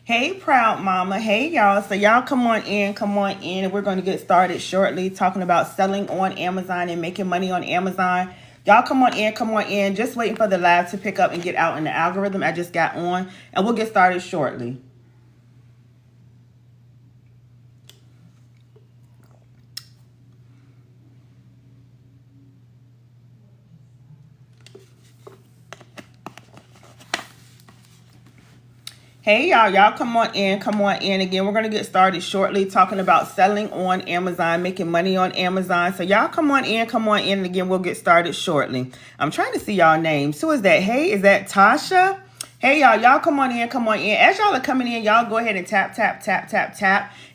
Hey, proud mama. Hey, y'all. So y'all come on in, and we're going to get started shortly talking about selling on Amazon and making money on Amazon. Y'all come on in. Just waiting for the live to pick up and get out in the algorithm. I just got on, and we'll get started shortly. Hey y'all come on in again. We're going to get started shortly talking about selling on Amazon, making money on Amazon. So y'all come on in again. We'll get started shortly. I'm trying to see y'all names. Who is that? Hey, is that Tasha? Hey y'all come on in. As y'all are coming in, y'all go ahead and tap,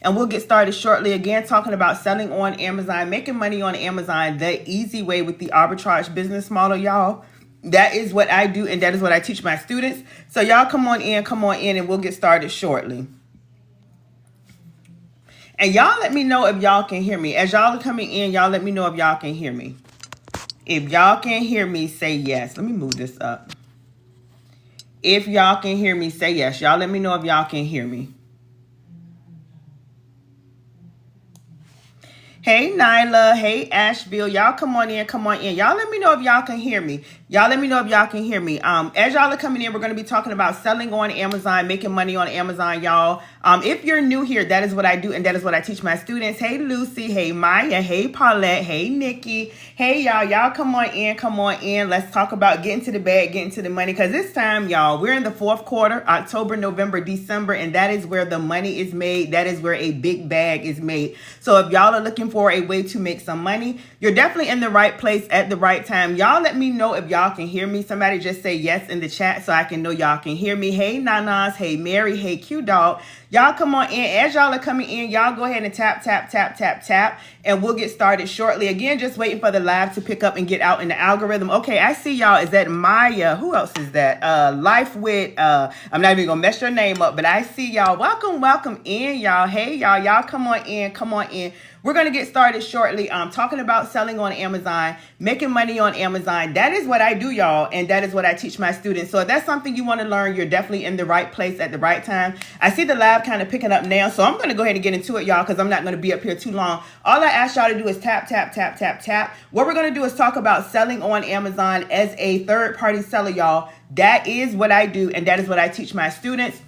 and we'll get started shortly again talking about selling on Amazon, making money on Amazon, the easy way with the arbitrage business model, y'all. That is what I do, and that is what I teach my students. So y'all come on in, and we'll get started shortly. And y'all let me know if y'all can hear me. As y'all are coming in, y'all let me know if y'all can hear me. If y'all can hear me, say yes. Let me move this up. If y'all can hear me, say yes. Y'all let me know if y'all can hear me. Hey, Nyla. Hey, Asheville. Y'all come on in. Y'all let me know if y'all can hear me. As y'all are coming in, we're going to be talking about selling on Amazon, making money on Amazon, y'all. If you're new here, that is what I do, and that is what I teach my students. Hey, Lucy. Hey, Maya. Hey, Paulette. Hey, Nikki. Hey, y'all. Y'all come on in. Let's talk about getting to the bag, getting to the money, because this time, y'all, we're in the fourth quarter, October, November, December, and that is where the money is made. That is where a big bag is made. So if y'all are looking for a way to make some money, you're definitely in the right place at the right time. Y'all let me know if y'all can hear me. Somebody just say yes in the chat so I can know y'all can hear me. Hey, Nanas. Hey, Mary. Hey, Q-Dog. Y'all come on in. As y'all are coming in, y'all go ahead and tap, and we'll get started shortly. Again, just waiting for the live to pick up and get out in the algorithm. Okay, I see y'all. Is that Maya? Who else is that? Life with, I'm not even gonna mess your name up, but I see y'all. Welcome in, y'all. Hey, y'all come on in. We're going to get started shortly. Talking about selling on Amazon, making money on Amazon. That is what I do, y'all, and that is what I teach my students. So if that's something you want to learn, you're definitely in the right place at the right time. I see the live kind of picking up now, so I'm going to go ahead and get into it, y'all, because I'm not going to be up here too long. All I ask y'all to do is tap. What we're going to do is talk about selling on Amazon as a third-party seller, y'all. That is what I do, and that is what I teach my students.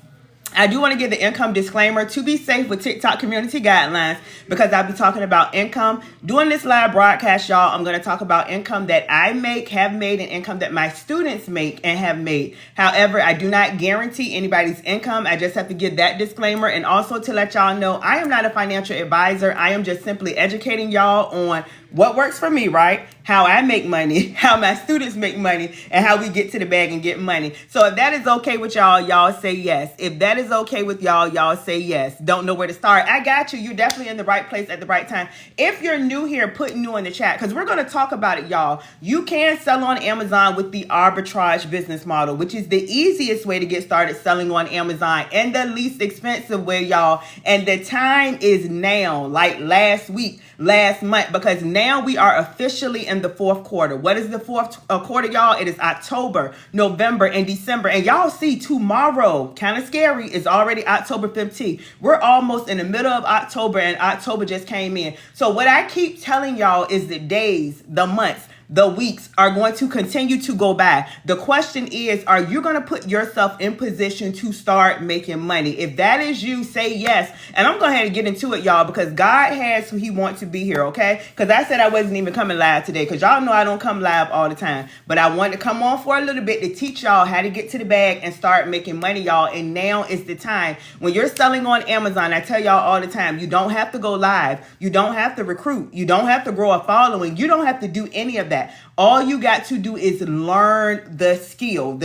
I do want to give the income disclaimer to be safe with TikTok community guidelines, because I'll be talking about income. During this live broadcast, y'all, I'm going to talk about income that I make, have made, and income that my students make and have made. However, I do not guarantee anybody's income. I just have to give that disclaimer. And also to let y'all know, I am not a financial advisor. I am just simply educating y'all on what works for me, right? How I make money, how my students make money, and how we get to the bag and get money. So if that is okay with y'all, y'all say yes. If that is okay with y'all, y'all say yes. Don't know where to start. I got you. You're definitely in the right place at the right time. If you're new here, put new in the chat, because we're going to talk about it, y'all. You can sell on Amazon with the arbitrage business model, which is the easiest way to get started selling on Amazon and the least expensive way, y'all. And the time is now, like last week, last month, because now we are officially in the fourth quarter. What is the fourth quarter, y'all? It is October, November, and December. And y'all see tomorrow, kind of scary, is already October 15th. We're almost in the middle of October, and October just came in. So what I keep telling y'all is the days, the months, the weeks are going to continue to go by. The question is, are you going to put yourself in position to start making money? If that is you, say yes. And I'm going to get into it, y'all, because God has who he wants to be here, okay? Because I said I wasn't even coming live today, because y'all know I don't come live all the time. But I wanted to come on for a little bit to teach y'all how to get to the bag and start making money, y'all. And now is the time. When you're selling on Amazon, I tell y'all all the time, you don't have to go live. You don't have to recruit. You don't have to grow a following. You don't have to do any of that. All you got to do is learn the skill of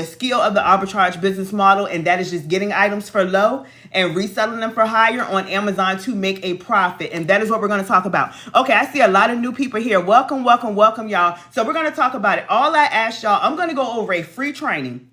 the arbitrage business model, and that is just getting items for low and reselling them for higher on Amazon to make a profit. And that is what we're going to talk about. Okay, I see a lot of new people here. Welcome, y'all. So we're going to talk about it. All I ask y'all, I'm going to go over a free training.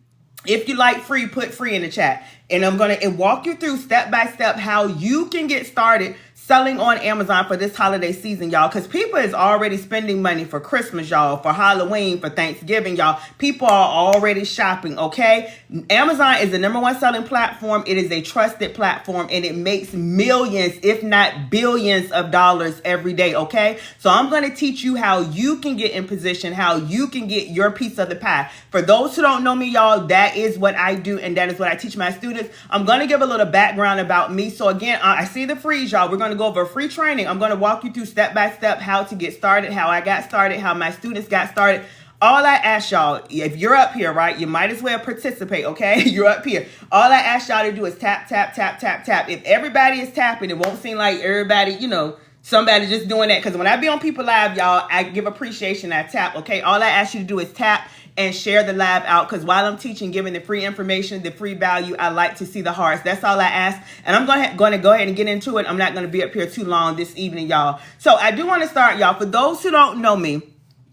If you like free, put free in the chat. And I'm going to walk you through step by step how you can get started selling on Amazon for this holiday season, y'all, because people is already spending money for Christmas, y'all, for Halloween, for Thanksgiving, y'all. People are already shopping, okay? Amazon is the #1 selling platform. It is a trusted platform, and it makes millions, if not billions of dollars every day, okay? So I'm going to teach you how you can get in position, how you can get your piece of the pie. For those who don't know me, y'all, that is what I do, and that is what I teach my students. I'm going to give a little background about me. So again, I see the freeze, y'all. We're going to go over a free training. I'm going to walk you through step by step how to get started, how I got started, how my students got started. All I ask y'all, if you're up here, right, you might as well participate, okay? You're up here. All I ask y'all to do is tap, tap, tap, tap, tap. If everybody is tapping, it won't seem like everybody, you know, somebody just doing that. Because when I be on People Live, y'all, I give appreciation. I tap, okay? All I ask you to do is tap and share the live out, because while I'm teaching, giving the free information, the free value, I like to see the hearts. That's all I ask. And I'm going to go ahead and get into it. I'm not going to be up here too long this evening, y'all. So I do want to start, y'all. For those who don't know me,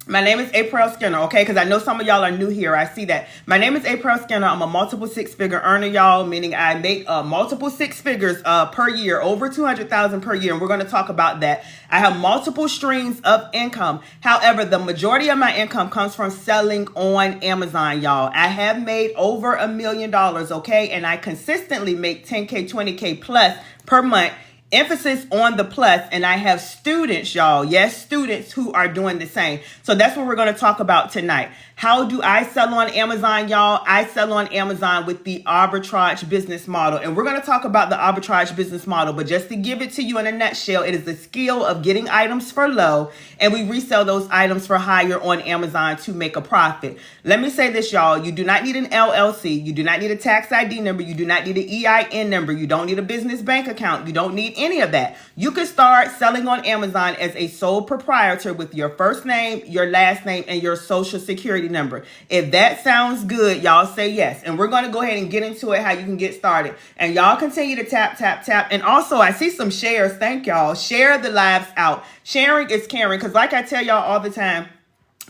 my name is Aprell Skinner, okay? Because I know some of y'all are new here. I see that. My name is Aprell Skinner. I'm a multiple six-figure earner, y'all, meaning I make multiple six figures per year, over $200,000 per year, and we're going to talk about that. I have multiple streams of income. However, the majority of my income comes from selling on Amazon, y'all. I have made over $1 million, okay? And I consistently make 10K, 20K plus per month. Emphasis on the plus, and I have students, y'all. Yes, students who are doing the same. So that's what we're going to talk about tonight. How do I sell on Amazon, y'all? I sell on Amazon with the arbitrage business model. And we're going to talk about the arbitrage business model. But just to give it to you in a nutshell, it is the skill of getting items for low, and we resell those items for higher on Amazon to make a profit. Let me say this, y'all. You do not need an LLC. You do not need a tax ID number. You do not need an EIN number. You don't need a business bank account. You don't need any of that. You can start selling on Amazon as a sole proprietor with your first name, your last name, and your social security number. If that sounds good, y'all say yes. And we're going to go ahead and get into it, how you can get started. And y'all continue to tap, tap, tap. And also, I see some shares. Thank y'all. Share the lives out. Sharing is caring. Because like I tell y'all all the time,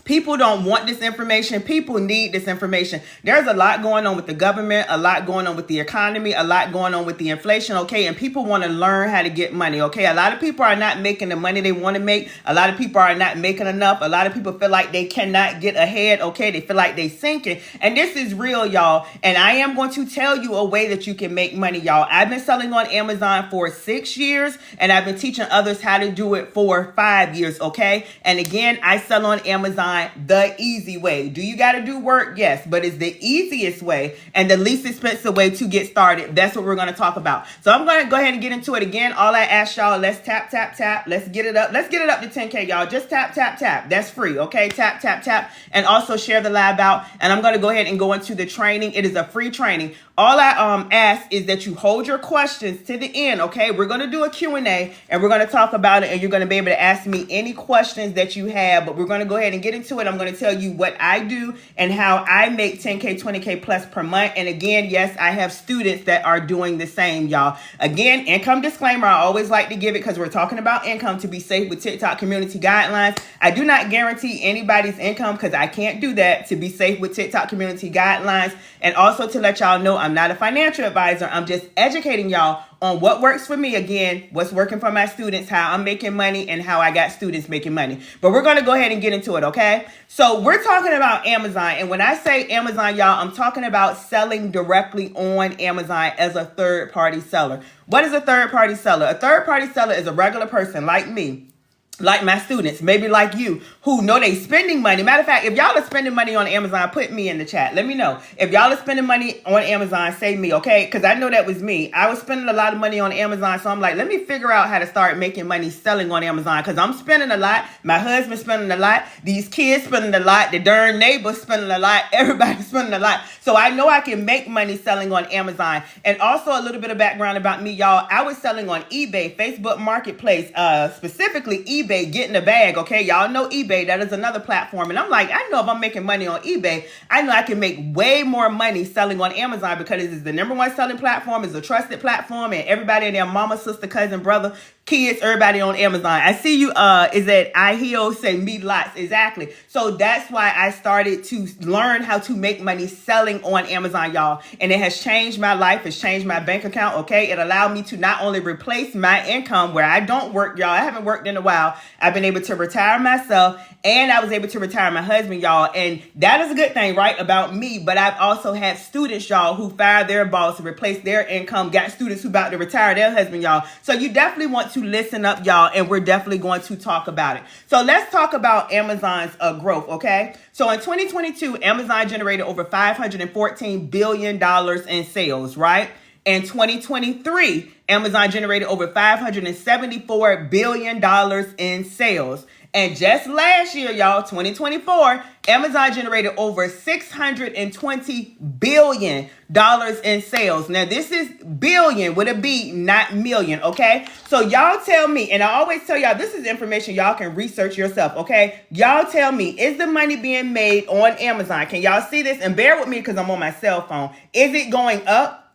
people don't want this information. People need this information. There's a lot going on with the government, a lot going on with the economy, a lot going on with the inflation, okay? And people want to learn how to get money, okay? A lot of people are not making the money they want to make. A lot of people are not making enough. A lot of people feel like they cannot get ahead, okay? They feel like they sinking. And this is real, y'all. And I am going to tell you a way that you can make money, y'all. I've been selling on Amazon for 6 years, and I've been teaching others how to do it for 5 years, okay? And again, I sell on Amazon the easy way. Do you got to do work? Yes, but it's the easiest way and the least expensive way to get started. That's what we're going to talk about. So I'm going to go ahead and get into it again. All I ask y'all, let's tap, tap, tap. Let's get it up. Let's get it up to 10K, y'all. Just tap, tap, tap. That's free, okay? Tap, tap, tap. And also share the live out. And I'm going to go ahead and go into the training. It is a free training. All I ask is that you hold your questions to the end, okay? We're going to do a Q&A, and we're going to talk about it, and you're going to be able to ask me any questions that you have, but we're going to go ahead and get into it. I'm going to tell you what I do and how I make 10K, 20K plus per month. And again, yes, I have students that are doing the same, y'all. Again, income disclaimer, I always like to give it because we're talking about income to be safe with TikTok community guidelines. I do not guarantee anybody's income because I can't do that, to be safe with TikTok community guidelines. And also to let y'all know, I'm not a financial advisor. I'm just educating y'all on what works for me, again, what's working for my students, how I'm making money, and how I got students making money. But we're going to go ahead and get into it, okay? So we're talking about Amazon. And when I say Amazon, y'all, I'm talking about selling directly on Amazon as a third-party seller. What is a third-party seller? A third-party seller is a regular person like me, like my students, maybe like you, who know they spending money. Matter of fact, if y'all are spending money on Amazon, put me in the chat. Let me know. If y'all are spending money on Amazon, say me, okay? Because I know that was me. I was spending a lot of money on Amazon, so I'm like, let me figure out how to start making money selling on Amazon, because I'm spending a lot. My husband's spending a lot. These kids spending a lot. The darn neighbors spending a lot. Everybody's spending a lot. So I know I can make money selling on Amazon. And also a little bit of background about me, y'all. I was selling on eBay, Facebook Marketplace, specifically eBay, getting the bag, okay? Y'all know eBay. That is another platform. And I'm like, I know if I'm making money on eBay, I know I can make way more money selling on Amazon, because it is the #1 selling platform. It's a trusted platform, and everybody and their mama, sister, cousin, brother kids, everybody on Amazon. I see you, is that I hear say me lots. Exactly. So that's why I started to learn how to make money selling on Amazon, y'all. And it has changed my life. It's changed my bank account. Okay. It allowed me to not only replace my income where I don't work, y'all. I haven't worked in a while. I've been able to retire myself, and I was able to retire my husband, y'all. And that is a good thing, right, about me. But I've also had students, y'all, who fired their boss to replace their income, got students who about to retire their husband, y'all. So you definitely want to listen up, y'all, and we're definitely going to talk about it. So let's talk about Amazon's growth, okay? So in 2022, Amazon generated over $514 billion in sales, right? In 2023, Amazon generated over $574 billion in sales. And just last year, y'all, 2024, Amazon generated over $620 billion in sales. Now, this is billion with a B, not million, okay? So y'all tell me, and I always tell y'all, this is information y'all can research yourself, okay? Y'all tell me, is the money being made on Amazon? Can y'all see this? And bear with me because I'm on my cell phone. Is it going up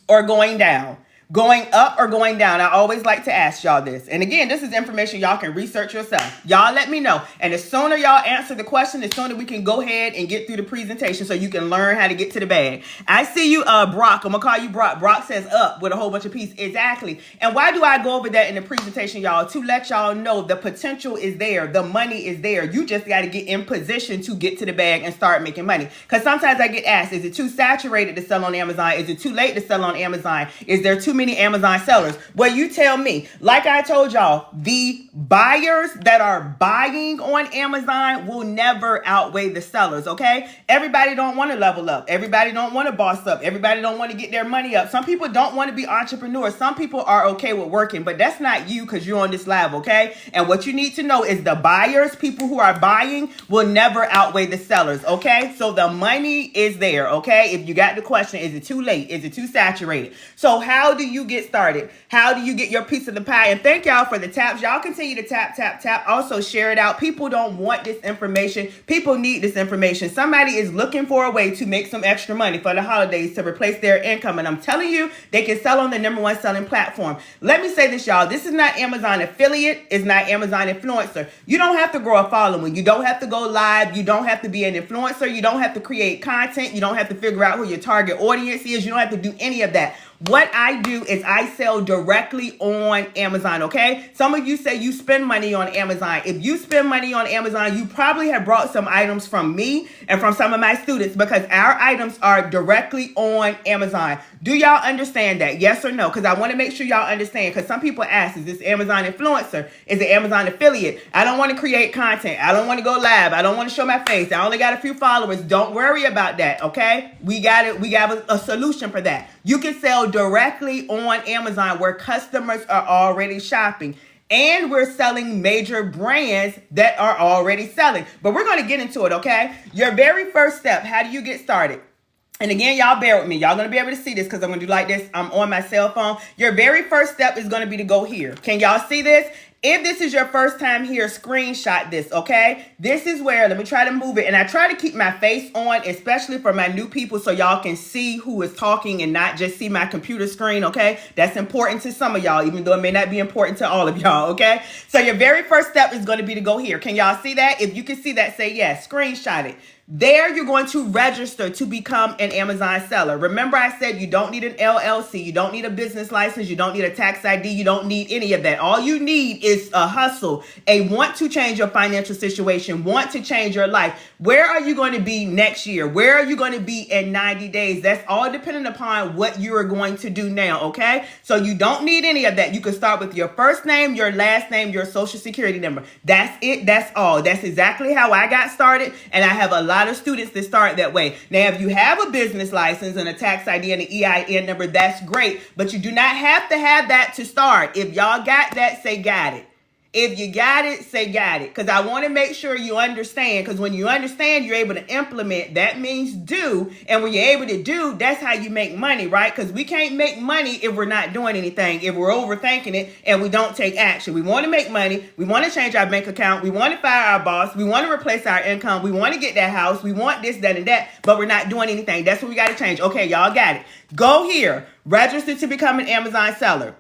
or going down? Going up or going down? I always like to ask y'all this. And again, this is information y'all can research yourself. Y'all let me know. And the sooner y'all answer the question, the sooner we can go ahead and get through the presentation so you can learn how to get to the bag. I see you, Brock. I'm going to call you Brock. Brock says up with a whole bunch of pieces. Exactly. And why do I go over that in the presentation, y'all? To let y'all know the potential is there. The money is there. You just got to get in position to get to the bag and start making money. Because sometimes I get asked, is it too saturated to sell on Amazon? Is it too late to sell on Amazon? Is there too many Amazon sellers? Well, you tell me. Like I told y'all, the buyers that are buying on Amazon will never outweigh the sellers, okay? Everybody don't want to level up. Everybody don't want to boss up. Everybody don't want to get their money up. Some people don't want to be entrepreneurs. Some people are okay with working, but that's not you because you're on this live, okay? And what you need to know is the buyers, people who are buying, will never outweigh the sellers, okay? So the money is there, okay? If you got the question, is it too late? Is it too saturated? So how do you get started? How do you get your piece of the pie? And thank y'all for the taps. Y'all continue to tap, tap, tap. Also share it out. People don't want this information. People need this information. Somebody is looking for a way to make some extra money for the holidays to replace their income. And I'm telling you, they can sell on the #1 selling platform. Let me say this, y'all. This is not Amazon affiliate. It's not Amazon influencer. You don't have to grow a following. You don't have to go live. You don't have to be an influencer. You don't have to create content. You don't have to figure out who your target audience is. You don't have to do any of that. What I do is I sell directly on Amazon, okay? Some of you say you spend money on Amazon. If you spend money on Amazon, you probably have brought some items from me and from some of my students because our items are directly on Amazon. Do y'all understand that? Yes or no? Because I want to make sure y'all understand, because some people ask, is this Amazon influencer? Is it Amazon affiliate? I don't want to create content. I don't want to go live. I don't want to show my face. I only got a few followers. Don't worry about that, okay? We got it. We got a solution for that. You can sell directly on Amazon where customers are already shopping. And we're selling major brands that are already selling. But we're going to get into it, okay? Your very first step, how do you get started? And again, y'all bear with me. Y'all going to be able to see this because I'm going to do like this. I'm on my cell phone. Your very first step is going to be to go here. Can y'all see this? If this is your first time here, screenshot this, okay? This is where, let me try to move it. And I try to keep my face on, especially for my new people, so y'all can see who is talking and not just see my computer screen, okay? That's important to some of y'all, even though it may not be important to all of y'all, okay? So your very first step is going to be to go here. Can y'all see that? If you can see that, say yes. Screenshot it. There, you're going to register to become an Amazon seller. Remember, I said you don't need an LLC. You don't need a business license. You don't need a tax ID. You don't need any of that. All you need is a hustle, a want to change your financial situation, want to change your life. Where are you going to be next year? Where are you going to be in 90 days? That's all dependent upon what you are going to do now, okay? So you don't need any of that. You can start with your first name, your last name, your social security number. That's it. That's all. That's exactly how I got started, and I have a lot of students that start that way. Now, if you have a business license and a tax ID and an EIN number, that's great, but you do not have to have that to start. If y'all got that, say got it. If you got it, say got it. Because I want to make sure you understand. Because when you understand, you're able to implement. That means do. And when you're able to do, that's how you make money, right? Because we can't make money if we're not doing anything, if we're overthinking it and we don't take action. We want to make money. We want to change our bank account. We want to fire our boss. We want to replace our income. We want to get that house. We want this, that, and that. But we're not doing anything. That's what we got to change. Okay, y'all got it. Go here. Register to become an Amazon seller.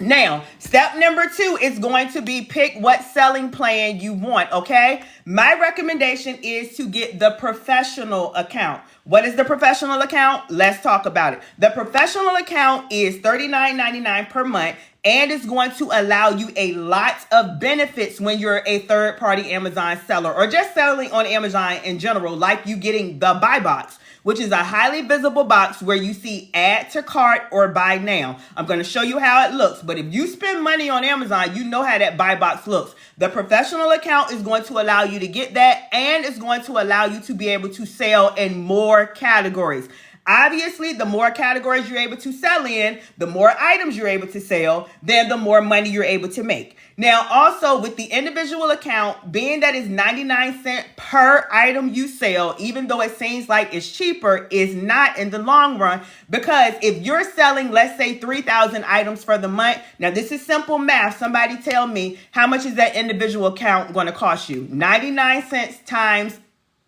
Now, step number 2 is going to be pick what selling plan you want, okay? My recommendation is to get the professional account. What is the professional account? Let's talk about it. The professional account is $39.99 per month, and it's going to allow you a lot of benefits when you're a third-party Amazon seller or just selling on Amazon in general, like you getting the buy box, which is a highly visible box where you see add to cart or buy now. I'm going to show you how it looks, but if you spend money on Amazon, you know how that buy box looks. The professional account is going to allow you to get that, and it's going to allow you to be able to sell in more categories. Obviously, the more categories you're able to sell in, the more items you're able to sell, then the more money you're able to make. Now, also with the individual account, being that it's 99 cents per item you sell, even though it seems like it's cheaper, is not in the long run, because if you're selling, let's say 3,000 items for the month, now this is simple math. Somebody tell me, how much is that individual account going to cost you? 99 cents times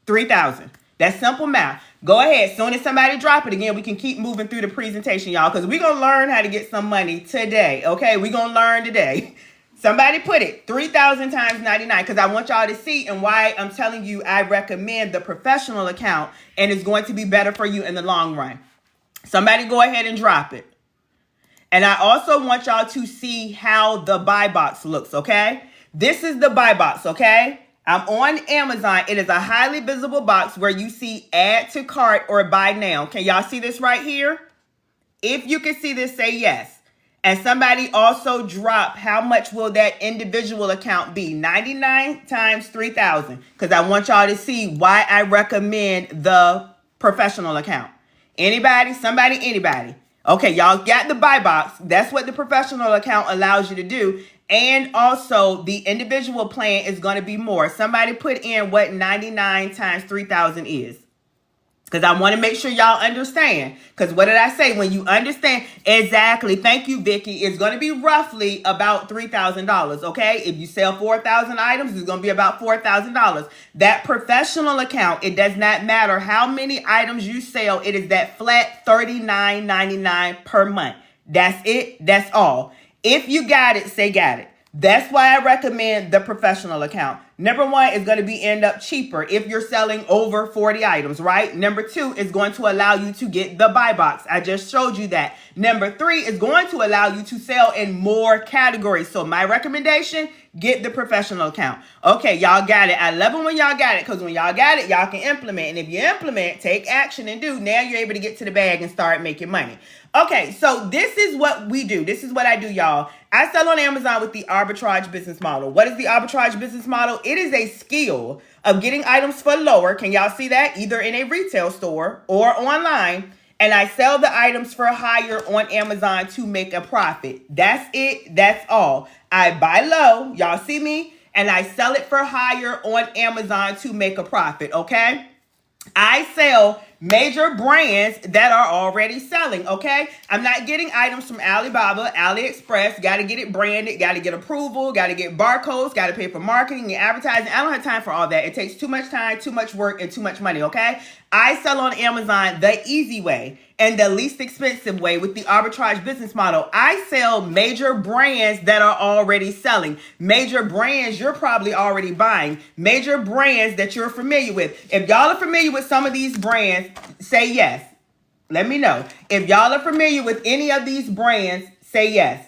3,000. That's simple math. Go ahead. Soon as somebody drop it again, we can keep moving through the presentation, y'all, because we're going to learn how to get some money today, okay? We're going to learn today. Somebody put it, 3,000 times 99, because I want y'all to see and why I'm telling you I recommend the professional account, and it's going to be better for you in the long run. Somebody go ahead and drop it. And I also want y'all to see how the buy box looks, okay? This is the buy box, okay? I'm on Amazon. It is a highly visible box where you see add to cart or buy now. Can y'all see this right here? If you can see this, say yes. And somebody also drop how much will that individual account be? 99 times 3,000. Because I want y'all to see why I recommend the professional account. Anybody? Somebody? Anybody? Okay, y'all got the buy box. That's what the professional account allows you to do. And also, the individual plan is going to be more. Somebody put in what 99 times 3,000 is. Because I want to make sure y'all understand. Because what did I say? When you understand, exactly, thank you, Vicky, it's going to be roughly about $3,000, okay? If you sell 4,000 items, it's going to be about $4,000. That professional account, it does not matter how many items you sell. It is that flat $39.99 per month. That's it. That's all. If you got it, say got it. That's why I recommend the professional account. Number 1 is going to end up cheaper if you're selling over 40 items, right? Number 2 is going to allow you to get the buy box. I just showed you that. Number 3 is going to allow you to sell in more categories. So my recommendation, get the professional account. Okay, y'all got it. I love it when y'all got it, because when y'all got it, y'all can implement. And if you implement, take action and do, now you're able to get to the bag and start making money. Okay, so this is what we do. This is what I do, y'all. I sell on Amazon with the arbitrage business model. What is the arbitrage business model? It is a skill of getting items for lower. Can y'all see that? Either in a retail store or online. And I sell the items for higher on Amazon to make a profit. That's it. That's all. I buy low. Y'all see me? And I sell it for higher on Amazon to make a profit, okay? I sell major brands that are already selling, okay? I'm not getting items from Alibaba, AliExpress. Got to get it branded, got to get approval, got to get barcodes, got to pay for marketing and advertising. I don't have time for all that. It takes too much time, too much work, and too much money, okay? I sell on Amazon the easy way and the least expensive way with the arbitrage business model. I sell major brands that are already selling. Major brands you're probably already buying. Major brands that you're familiar with. If y'all are familiar with some of these brands, say yes. Let me know. If y'all are familiar with any of these brands, say yes.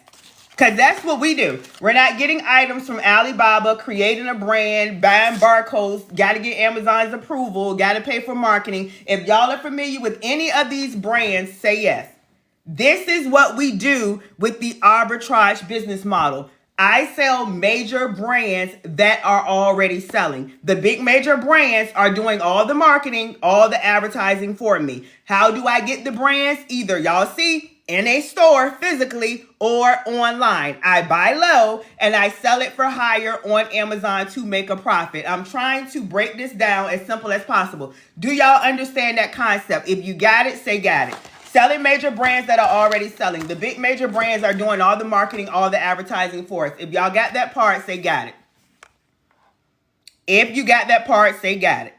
Because that's what we do. We're not getting items from Alibaba, creating a brand, buying barcodes, got to get Amazon's approval, got to pay for marketing. If y'all are familiar with any of these brands, say yes. This is what we do with the arbitrage business model. I sell major brands that are already selling. The big major brands are doing all the marketing, all the advertising for me. How do I get the brands? Either y'all see in a store physically or online. I buy low and I sell it for higher on Amazon to make a profit. I'm trying to break this down as simple as possible. Do y'all understand that concept? If you got it, say got it. Selling major brands that are already selling. The big major brands are doing all the marketing, all the advertising for us. If y'all got that part, say got it. If you got that part, say got it.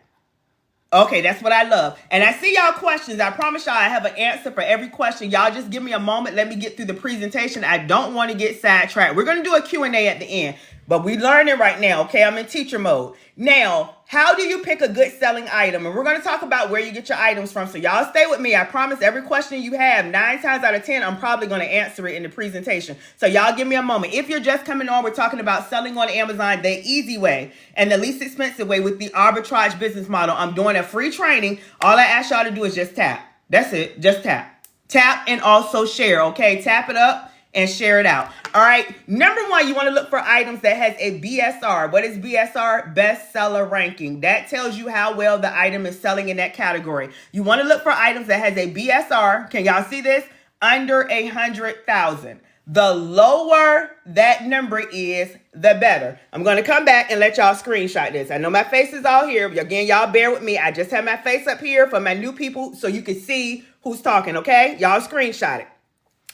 Okay, that's what I love. And I see y'all questions. I promise y'all I have an answer for every question. Y'all just give me a moment. Let me get through the presentation. I don't want to get sidetracked. We're going to do a Q&A at the end, but we're learning right now, okay? I'm in teacher mode. Now, how do you pick a good selling item? And we're going to talk about where you get your items from. So y'all stay with me. I promise every question you have, 9 times out of 10, I'm probably going to answer it in the presentation. So y'all give me a moment. If you're just coming on, we're talking about selling on Amazon the easy way and the least expensive way with the arbitrage business model. I'm doing a free training. All I ask y'all to do is just tap. That's it. Just tap. Tap and also share, okay? Tap it up and share it out. All right. Number one, you want to look for items that has a BSR. What is BSR? Bestseller ranking. That tells you how well the item is selling in that category. You want to look for items that has a BSR. Can y'all see this? Under 100,000. The lower that number is, the better. I'm going to come back and let y'all screenshot this. I know my face is all here. Again, y'all bear with me. I just have my face up here for my new people so you can see who's talking, okay? Y'all screenshot it.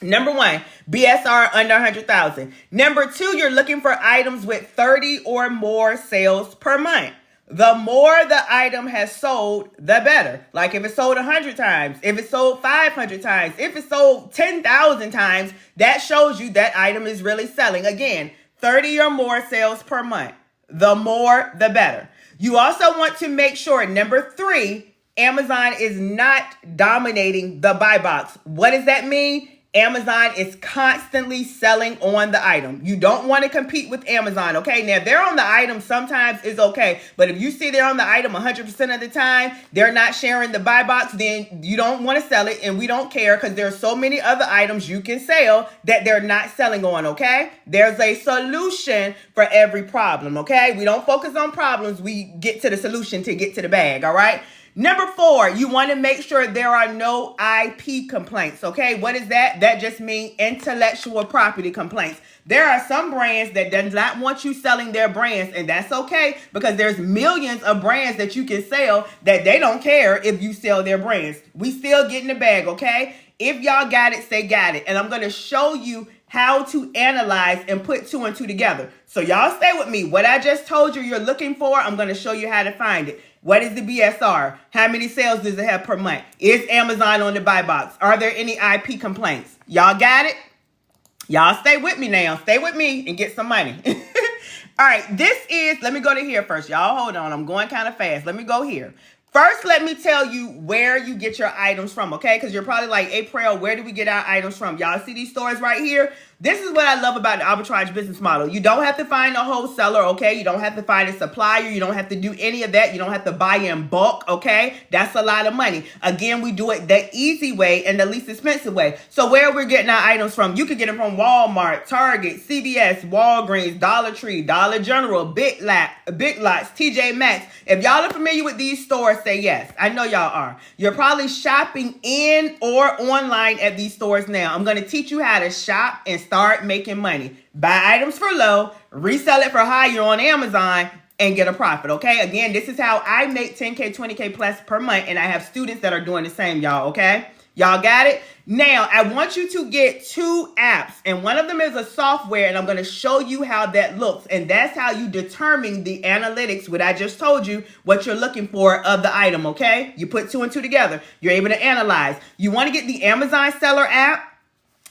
Number one, BSR under 100,000. Number two, you're looking for items with 30 or more sales per month. The more the item has sold, the better. Like if it sold 100 times, if it sold 500 times, if it sold 10,000 times, that shows you that item is really selling. Again, 30 or more sales per month. The more, the better. You also want to make sure, number three, Amazon is not dominating the buy box. What does that mean? Amazon is constantly selling on the item. You don't want to compete with Amazon, okay? Now, if they're on the item, sometimes it's okay. But if you see they're on the item 100% of the time, they're not sharing the buy box, then you don't want to sell it, and we don't care because there's so many other items you can sell that they're not selling on, okay? There's a solution for every problem, okay? We don't focus on problems. We get to the solution to get to the bag, all right? Number four, you want to make sure there are no IP complaints, okay? What is that? That just means intellectual property complaints. There are some brands that does not want you selling their brands, and that's okay because there's millions of brands that you can sell that they don't care if you sell their brands. We still get in the bag, okay? If y'all got it, say got it. And I'm going to show you how to analyze and put two and two together. So y'all stay with me. What I just told you you're looking for, I'm going to show you how to find it. What is the BSR? How many sales does it have per month? Is Amazon on the buy box? Are there any IP complaints? Y'all got it? Y'all stay with me now. Stay with me and get some money. All right, this is, let me go to here first. Y'all hold on. I'm going kind of fast. Let me go here. First, let me tell you where you get your items from, okay? Because you're probably like, Aprell, where do we get our items from? Y'all see these stores right here? This is what I love about the arbitrage business model. You don't have to find a wholesaler, okay? You don't have to find a supplier. You don't have to do any of that. You don't have to buy in bulk, okay? That's a lot of money. Again, we do it the easy way and the least expensive way. So where we're getting our items from, you can get them from Walmart, Target, CVS, Walgreens, Dollar Tree, Dollar General, Big Lots, TJ Maxx. If y'all are familiar with these stores, say yes. I know y'all are. You're probably shopping in or online at these stores now. I'm going to teach you how to shop and start making money. Buy items for low, resell it for higher on Amazon, and get a profit, okay? Again, this is how I make 10K, 20K plus per month, and I have students that are doing the same, y'all, okay? Y'all got it? Now, I want you to get two apps, and one of them is a software, and I'm going to show you how that looks, and that's how you determine the analytics, what I just told you, what you're looking for of the item, okay? You put two and two together. You're able to analyze. You want to get the Amazon Seller app.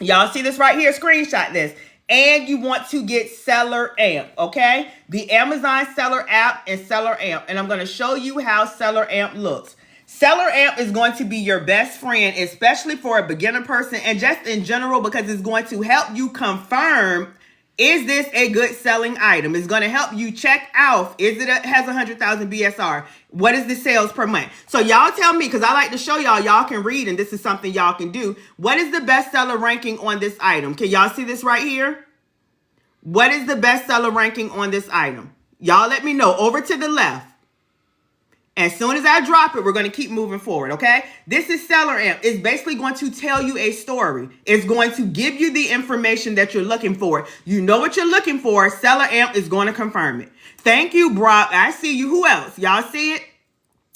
Y'all see this right here? Screenshot this. And you want to get Seller Amp, okay? The Amazon Seller app and Seller Amp. And I'm going to show you how Seller Amp looks. Seller Amp is going to be your best friend, especially for a beginner person and just in general because it's going to help you confirm, is this a good selling item? It's going to help you check out, has 100,000 BSR? What is the sales per month? So y'all tell me, because I like to show y'all can read, and this is something y'all can do. What is the bestseller ranking on this item? Can y'all see this right here? What is the bestseller ranking on this item? Y'all let me know. Over to the left. As soon as I drop it, we're going to keep moving forward, okay? This is Seller Amp. It's basically going to tell you a story. It's going to give you the information that you're looking for. You know what you're looking for. Seller Amp is going to confirm it. Thank you, Brock. I see you. Who else? Y'all see it?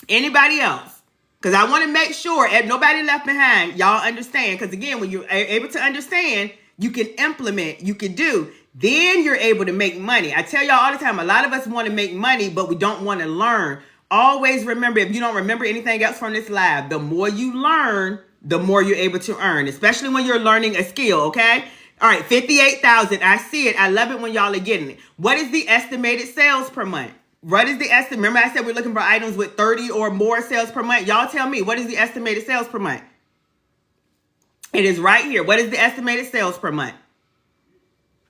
Anybody else? Because I want to make sure nobody left behind. Y'all understand. Because again, when you're able to understand, you can implement, you can do. Then you're able to make money. I tell y'all all the time, a lot of us want to make money, but we don't want to learn. Always remember, if you don't remember anything else from this live, the more you learn, the more you're able to earn, especially when you're learning a skill, okay? All right, 58,000. I see it. I love it when y'all are getting it. What is the estimated sales per month? What is the estimate? Remember I said we're looking for items with 30 or more sales per month. Y'all tell me, what is the estimated sales per month? It is right here. What is the estimated sales per month?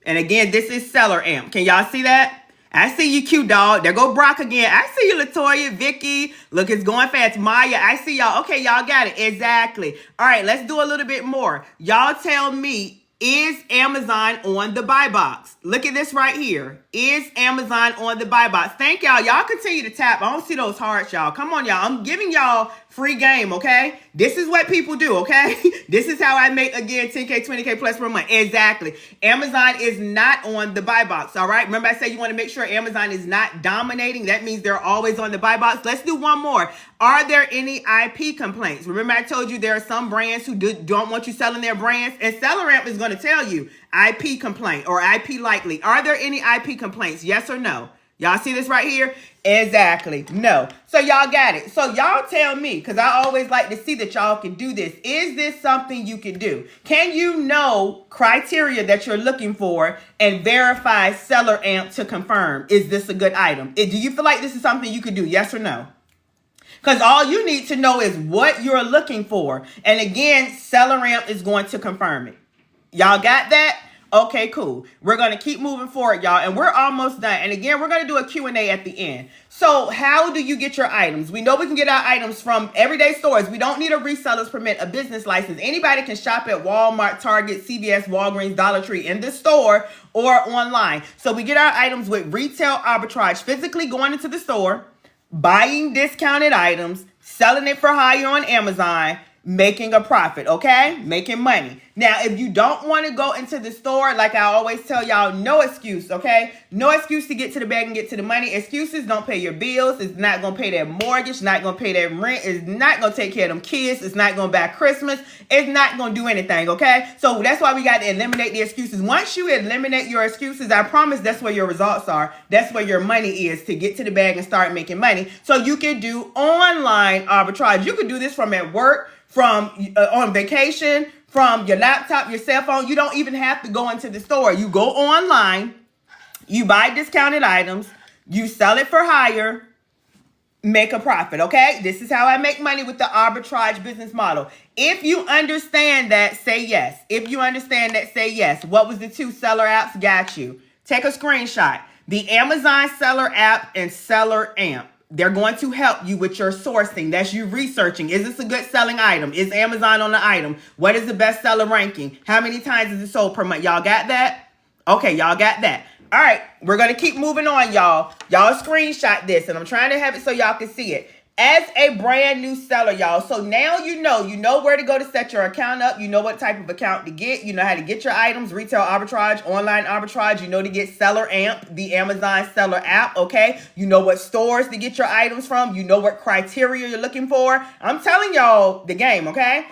And again, this is Seller Amp. Can y'all see that? I see you, cute dog. There go Brock again. I see you, Latoya, Vicky. Look, it's going fast. Maya, I see y'all. Okay, y'all got it. Exactly. All right, let's do a little bit more. Y'all tell me, is Amazon on the buy box? Look at this right here. Is Amazon on the buy box? Thank y'all. Y'all continue to tap. I don't see those hearts, y'all. Come on, y'all. I'm giving y'all free game, okay? This is what people do, okay? This is how I make, again, 10K, 20K plus per month. Exactly. Amazon is not on the buy box, all right? Remember I said you want to make sure Amazon is not dominating. That means they're always on the buy box. Let's do one more. Are there any IP complaints? Remember I told you there are some brands who don't want you selling their brands, and SellerAmp is going to tell you IP complaint or IP likely. Are there any IP complaints? Yes or no? Y'all see this right here? Exactly. No. So y'all got it. So y'all tell me, because I always like to see that y'all can do this. Is this something you can do? Can you know criteria that you're looking for and verify SellerAmp to confirm? Is this a good item? Do you feel like this is something you could do? Yes or no? Because all you need to know is what you're looking for. And again, SellerAmp is going to confirm it. Y'all got that? Okay, cool. We're going to keep moving forward, y'all. And we're almost done. And again, we're going to do a Q&A at the end. So how do you get your items? We know we can get our items from everyday stores. We don't need a reseller's permit, a business license. Anybody can shop at Walmart, Target, CVS, Walgreens, Dollar Tree in the store or online. So we get our items with retail arbitrage, physically going into the store, buying discounted items, selling it for higher on Amazon, making a profit, okay? Making money. Now, if you don't want to go into the store, like I always tell y'all, no excuse, okay? No excuse to get to the bag and get to the money. Excuses don't pay your bills. It's not going to pay that mortgage, not going to pay that rent. It's not going to take care of them kids. It's not going to buy Christmas. It's not going to do anything, okay? So that's why we got to eliminate the excuses. Once you eliminate your excuses, I promise that's where your results are. That's where your money is, to get to the bag and start making money. So you can do online arbitrage. You can do this from at work, from on vacation, from your laptop, your cell phone. You don't even have to go into the store. You go online, you buy discounted items, you sell it for higher, make a profit, okay? This is how I make money with the arbitrage business model. If you understand that, say yes. If you understand that, say yes. What was the two seller apps? Got you. Take a screenshot. The Amazon seller app and SellerAmp. They're going to help you with your sourcing. That's you researching. Is this a good selling item? Is Amazon on the item? What is the best seller ranking? How many times is it sold per month? Y'all got that? Okay, y'all got that. All right, we're going to keep moving on, y'all. Y'all screenshot this, and I'm trying to have it so y'all can see it. As a brand new seller, y'all, so now you know where to go to set your account up. You know what type of account to get. You know how to get your items, retail arbitrage, online arbitrage. You know to get SellerAmp, the Amazon seller app, okay? You know what stores to get your items from. You know what criteria you're looking for. I'm telling y'all the game, okay?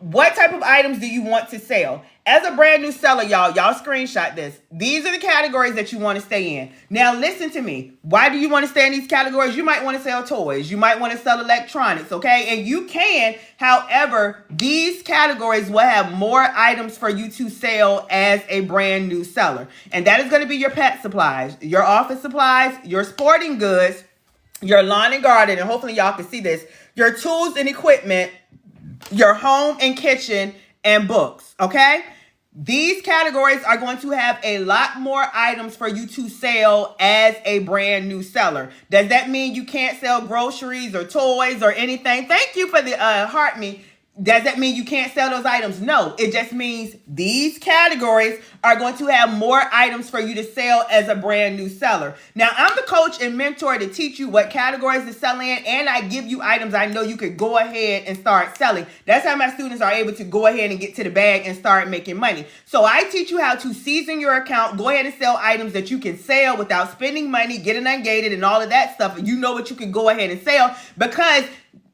What type of items do you want to sell? As a brand new seller, y'all screenshot this. These are the categories that you want to stay in. Now, listen to me. Why do you want to stay in these categories? You might want to sell toys. You might want to sell electronics, okay? And you can. However, these categories will have more items for you to sell as a brand new seller. And that is going to be your pet supplies, your office supplies, your sporting goods, your lawn and garden, and hopefully y'all can see this, your tools and equipment, your home and kitchen, and books, okay? These categories are going to have a lot more items for you to sell as a brand new seller. Does that mean you can't sell groceries or toys or anything? Thank you for the heart me. Does that mean you can't sell those items? No, it just means these categories are going to have more items for you to sell as a brand new seller. Now, I'm the coach and mentor to teach you what categories to sell in, and I give you items I know you could go ahead and start selling. That's how my students are able to go ahead and get to the bag and start making money. So I teach you how to season your account, go ahead and sell items that you can sell without spending money, getting ungated, and all of that stuff. And you know what you can go ahead and sell, because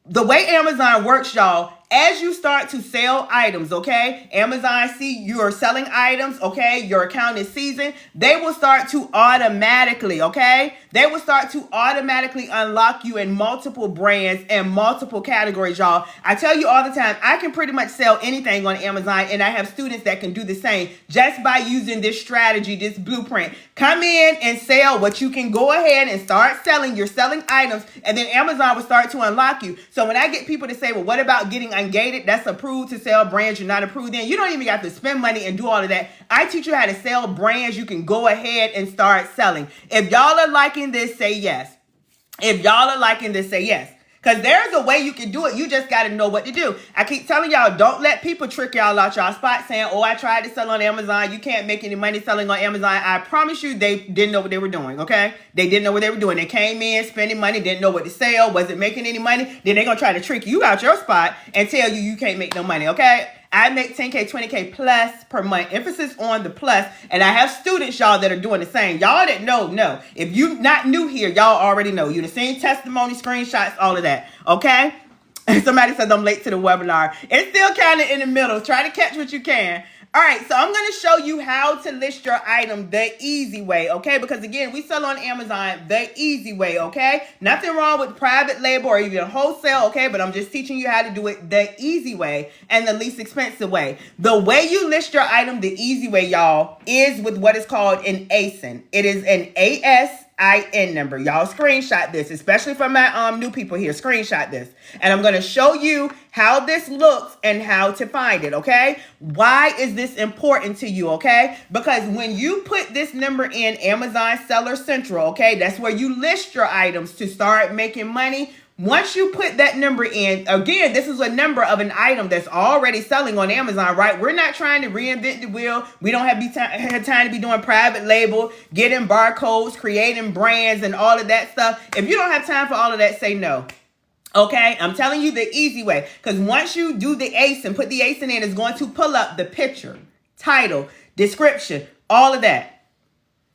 the way Amazon works, y'all, as you start to sell items, okay, Amazon see you are selling items, okay, your account is seasoned, they will start to automatically, okay, they will start to automatically unlock you in multiple brands and multiple categories, y'all. I tell you all the time, I can pretty much sell anything on Amazon, and I have students that can do the same just by using this strategy, this blueprint. Come in and sell what you can go ahead and start selling. You're selling items, and then Amazon will start to unlock you. So when I get people to say, well, what about getting ungated? That's approved to sell brands you're not approved in. You don't even have to spend money and do all of that. I teach you how to sell brands you can go ahead and start selling. If y'all are liking this, say yes. If y'all are liking this, say yes. Because there's a way you can do it. You just got to know what to do. I keep telling y'all, don't let people trick y'all out y'all spot saying, oh, I tried to sell on Amazon. You can't make any money selling on Amazon. I promise you they didn't know what they were doing, okay? They didn't know what they were doing. They came in spending money, didn't know what to sell, wasn't making any money. Then they're going to try to trick you out your spot and tell you you can't make no money, okay? I make 10K, 20K plus per month. Emphasis on the plus. And I have students, y'all, that are doing the same. Y'all that know. If you not new here, y'all already know. You've seen testimony, screenshots, all of that. Okay? Somebody says I'm late to the webinar. It's still kind of in the middle. Try to catch what you can. All right, so I'm going to show you how to list your item the easy way, okay? Because, again, we sell on Amazon the easy way, okay? Nothing wrong with private label or even wholesale, okay? But I'm just teaching you how to do it the easy way and the least expensive way. The way you list your item the easy way, y'all, is with what is called an ASIN. It is an ASIN number. Y'all screenshot this, especially for my new people here. Screenshot this. And I'm going to show you how this looks and how to find it, okay? Why is this important to you, okay? Because when you put this number in Amazon Seller Central, okay, that's where you list your items to start making money. Once you put that number in, again, this is a number of an item that's already selling on Amazon, right? We're not trying to reinvent the wheel. We don't have time to be doing private label, getting barcodes, creating brands, and all of that stuff. If you don't have time for all of that, say no. Okay, I'm telling you the easy way. Because once you do the ASIN, put the ASIN in, it's going to pull up the picture, title, description, all of that.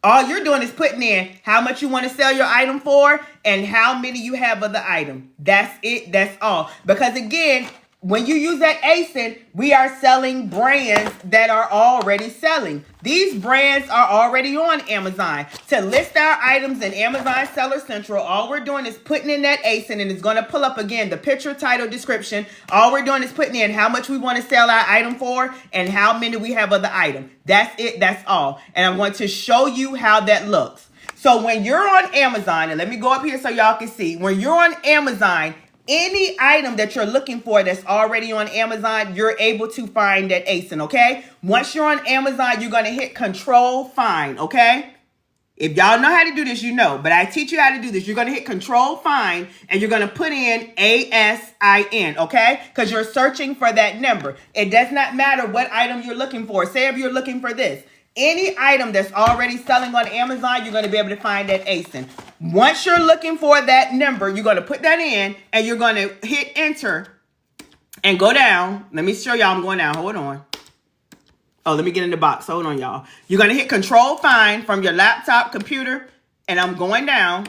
All you're doing is putting in how much you want to sell your item for and how many you have of the item. That's it. That's all. Because again, when you use that ASIN, we are selling brands that are already selling. These brands are already on Amazon. To list our items in Amazon Seller Central, all we're doing is putting in that ASIN, and it's going to pull up again the picture, title, description. All we're doing is putting in how much we want to sell our item for and how many we have of the item. That's it. That's all. And I'm going to show you how that looks. So when you're on Amazon, and let me go up here so y'all can see. When you're on Amazon, any item that you're looking for that's already on Amazon, you're able to find that ASIN, okay? Once you're on Amazon, you're going to hit Control Find, okay? If y'all know how to do this, you know. But I teach you how to do this. You're going to hit Control Find, and you're going to put in ASIN, okay? Because you're searching for that number. It does not matter what item you're looking for. Say if you're looking for this. Any item that's already selling on Amazon, you're going to be able to find that ASIN. Once you're looking for that number, you're going to put that in, and you're going to hit enter and go down. Let me show y'all I'm going down. Hold on. Oh, let me get in the box. Hold on, y'all. You're going to hit Control Find from your laptop, computer, and I'm going down.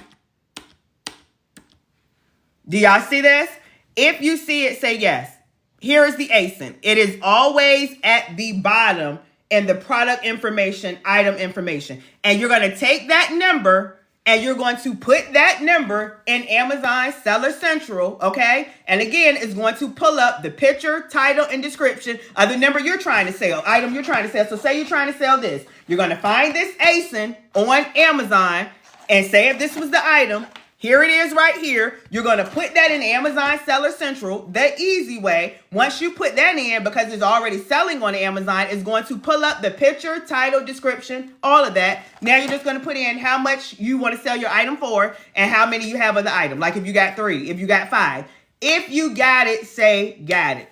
Do y'all see this? If you see it, say yes. Here is the ASIN. It is always at the bottom in the product information, item information. And you're going to take that number and you're going to put that number in Amazon Seller Central, okay? And again, it's going to pull up the picture, title, and description of the number you're trying to sell, item you're trying to sell. So say you're trying to sell this. You're going to find this ASIN on Amazon and say if this was the item. Here it is right here. You're going to put that in Amazon Seller Central the easy way. Once you put that in, because it's already selling on Amazon, it's going to pull up the picture, title, description, all of that. Now you're just going to put in how much you want to sell your item for and how many you have of the item. Like if you got 3, if you got 5. If you got it, say got it.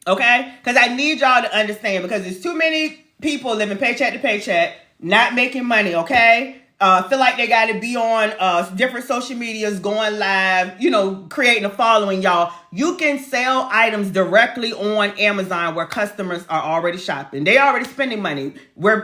Okay? Because I need y'all to understand, because there's too many people living paycheck to paycheck, not making money, okay? Feel like they got to be on different social medias, going live, you know, creating a following, y'all. You can sell items directly on Amazon where customers are already shopping. They already spending money. We're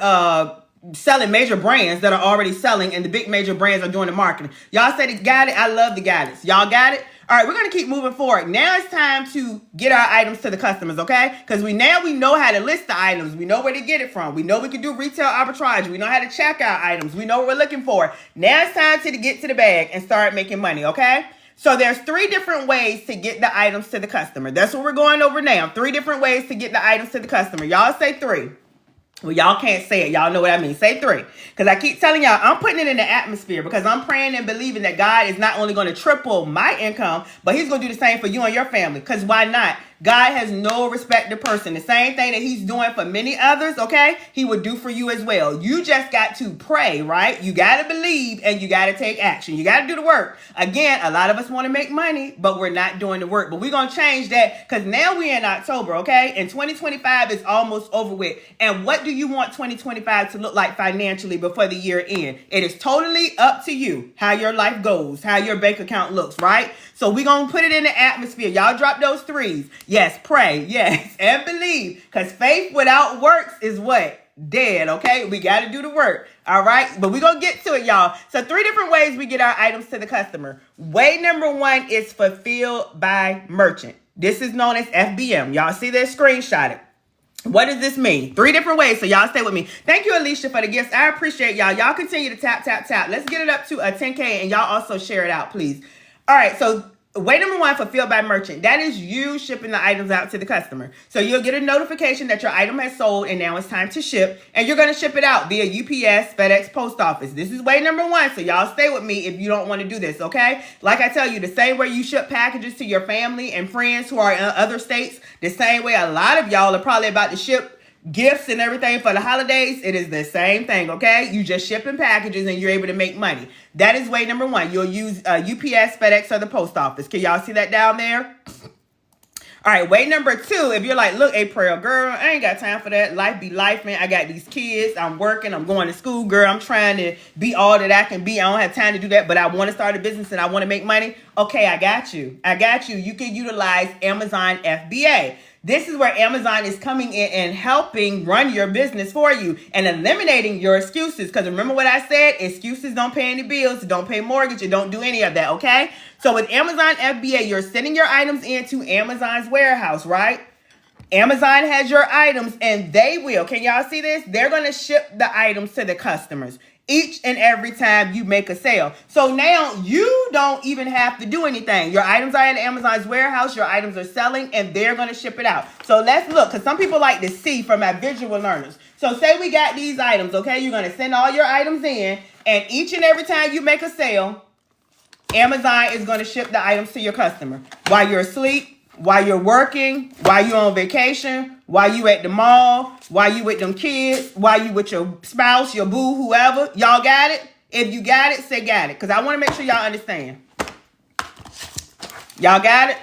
selling major brands that are already selling, and the big major brands are doing the marketing. Y'all said it, got it. I love the guidance. Y'all got it? All right, we're going to keep moving forward. Now it's time to get our items to the customers, okay? Because we know how to list the items. We know where to get it from. We know we can do retail arbitrage. We know how to check out items. We know what we're looking for. Now it's time to get to the bag and start making money, okay? So there's 3 different ways to get the items to the customer. That's what we're going over now. 3 different ways to get the items to the customer. Y'all say 3. Well, y'all can't say it. Y'all know what I mean. Say 3. Because I keep telling y'all, I'm putting it in the atmosphere because I'm praying and believing that God is not only going to triple my income, but he's going to do the same for you and your family. Because why not? God has no respect to person. The same thing that he's doing for many others, okay, he would do for you as well. You just got to pray, right? You got to believe and you got to take action. You got to do the work. Again, a lot of us want to make money, but we're not doing the work. But we're going to change that because now we're in October, okay? And 2025 is almost over with. And what do you want 2025 to look like financially before the year end? It is totally up to you how your life goes, how your bank account looks, right? So we're going to put it in the atmosphere. Y'all drop those 3s. Yes, pray. Yes, and believe. Because faith without works is what? Dead, okay? We got to do the work, all right? But we're going to get to it, y'all. So 3 different ways we get our items to the customer. Way number 1 is fulfilled by merchant. This is known as FBM. Y'all see this? Screenshot it. What does this mean? 3 different ways, so y'all stay with me. Thank you, Alicia, for the gifts. I appreciate y'all. Y'all continue to tap, tap, tap. Let's get it up to a 10K, and y'all also share it out, please. All right, so way number 1, fulfilled by merchant. That is you shipping the items out to the customer. So you'll get a notification that your item has sold and now it's time to ship. And you're going to ship it out via UPS, FedEx, Post Office. This is way number 1. So y'all stay with me if you don't want to do this, okay? Like I tell you, the same way you ship packages to your family and friends who are in other states, the same way a lot of y'all are probably about to ship gifts and everything for the holidays, it is the same thing, okay? You just shipping packages and you're able to make money. That is way number 1. You'll use UPS, FedEx, or the post office. Can y'all see that down there? All right, way number 2, if you're like, look, Aprell, girl, I ain't got time for that. Life be life, man. I got these kids. I'm working. I'm going to school, girl. I'm trying to be all that I can be. I don't have time to do that, but I want to start a business and I want to make money. Okay, I got you. I got you. You can utilize Amazon FBA. This is where Amazon is coming in and helping run your business for you and eliminating your excuses. Because remember what I said, excuses don't pay any bills, don't pay mortgage, and don't do any of that, okay? So with Amazon FBA, you're sending your items into Amazon's warehouse, right? Amazon has your items and they will, can y'all see this? They're going to ship the items to the customers each and every time you make a sale. So now you don't even have to do anything. Your items are in Amazon's warehouse. Your items are selling and they're going to ship it out. So let's look, because some people like to see from our visual learners. So say we got these items, okay? You're going to send all your items in and each and every time you make a sale, Amazon is going to ship the items to your customer while you're asleep, while you're working, while you're on vacation, while you at the mall, while you with them kids, while you with your spouse, your boo, whoever. Y'all got it? If you got it, say got it. Because I want to make sure y'all understand. Y'all got it?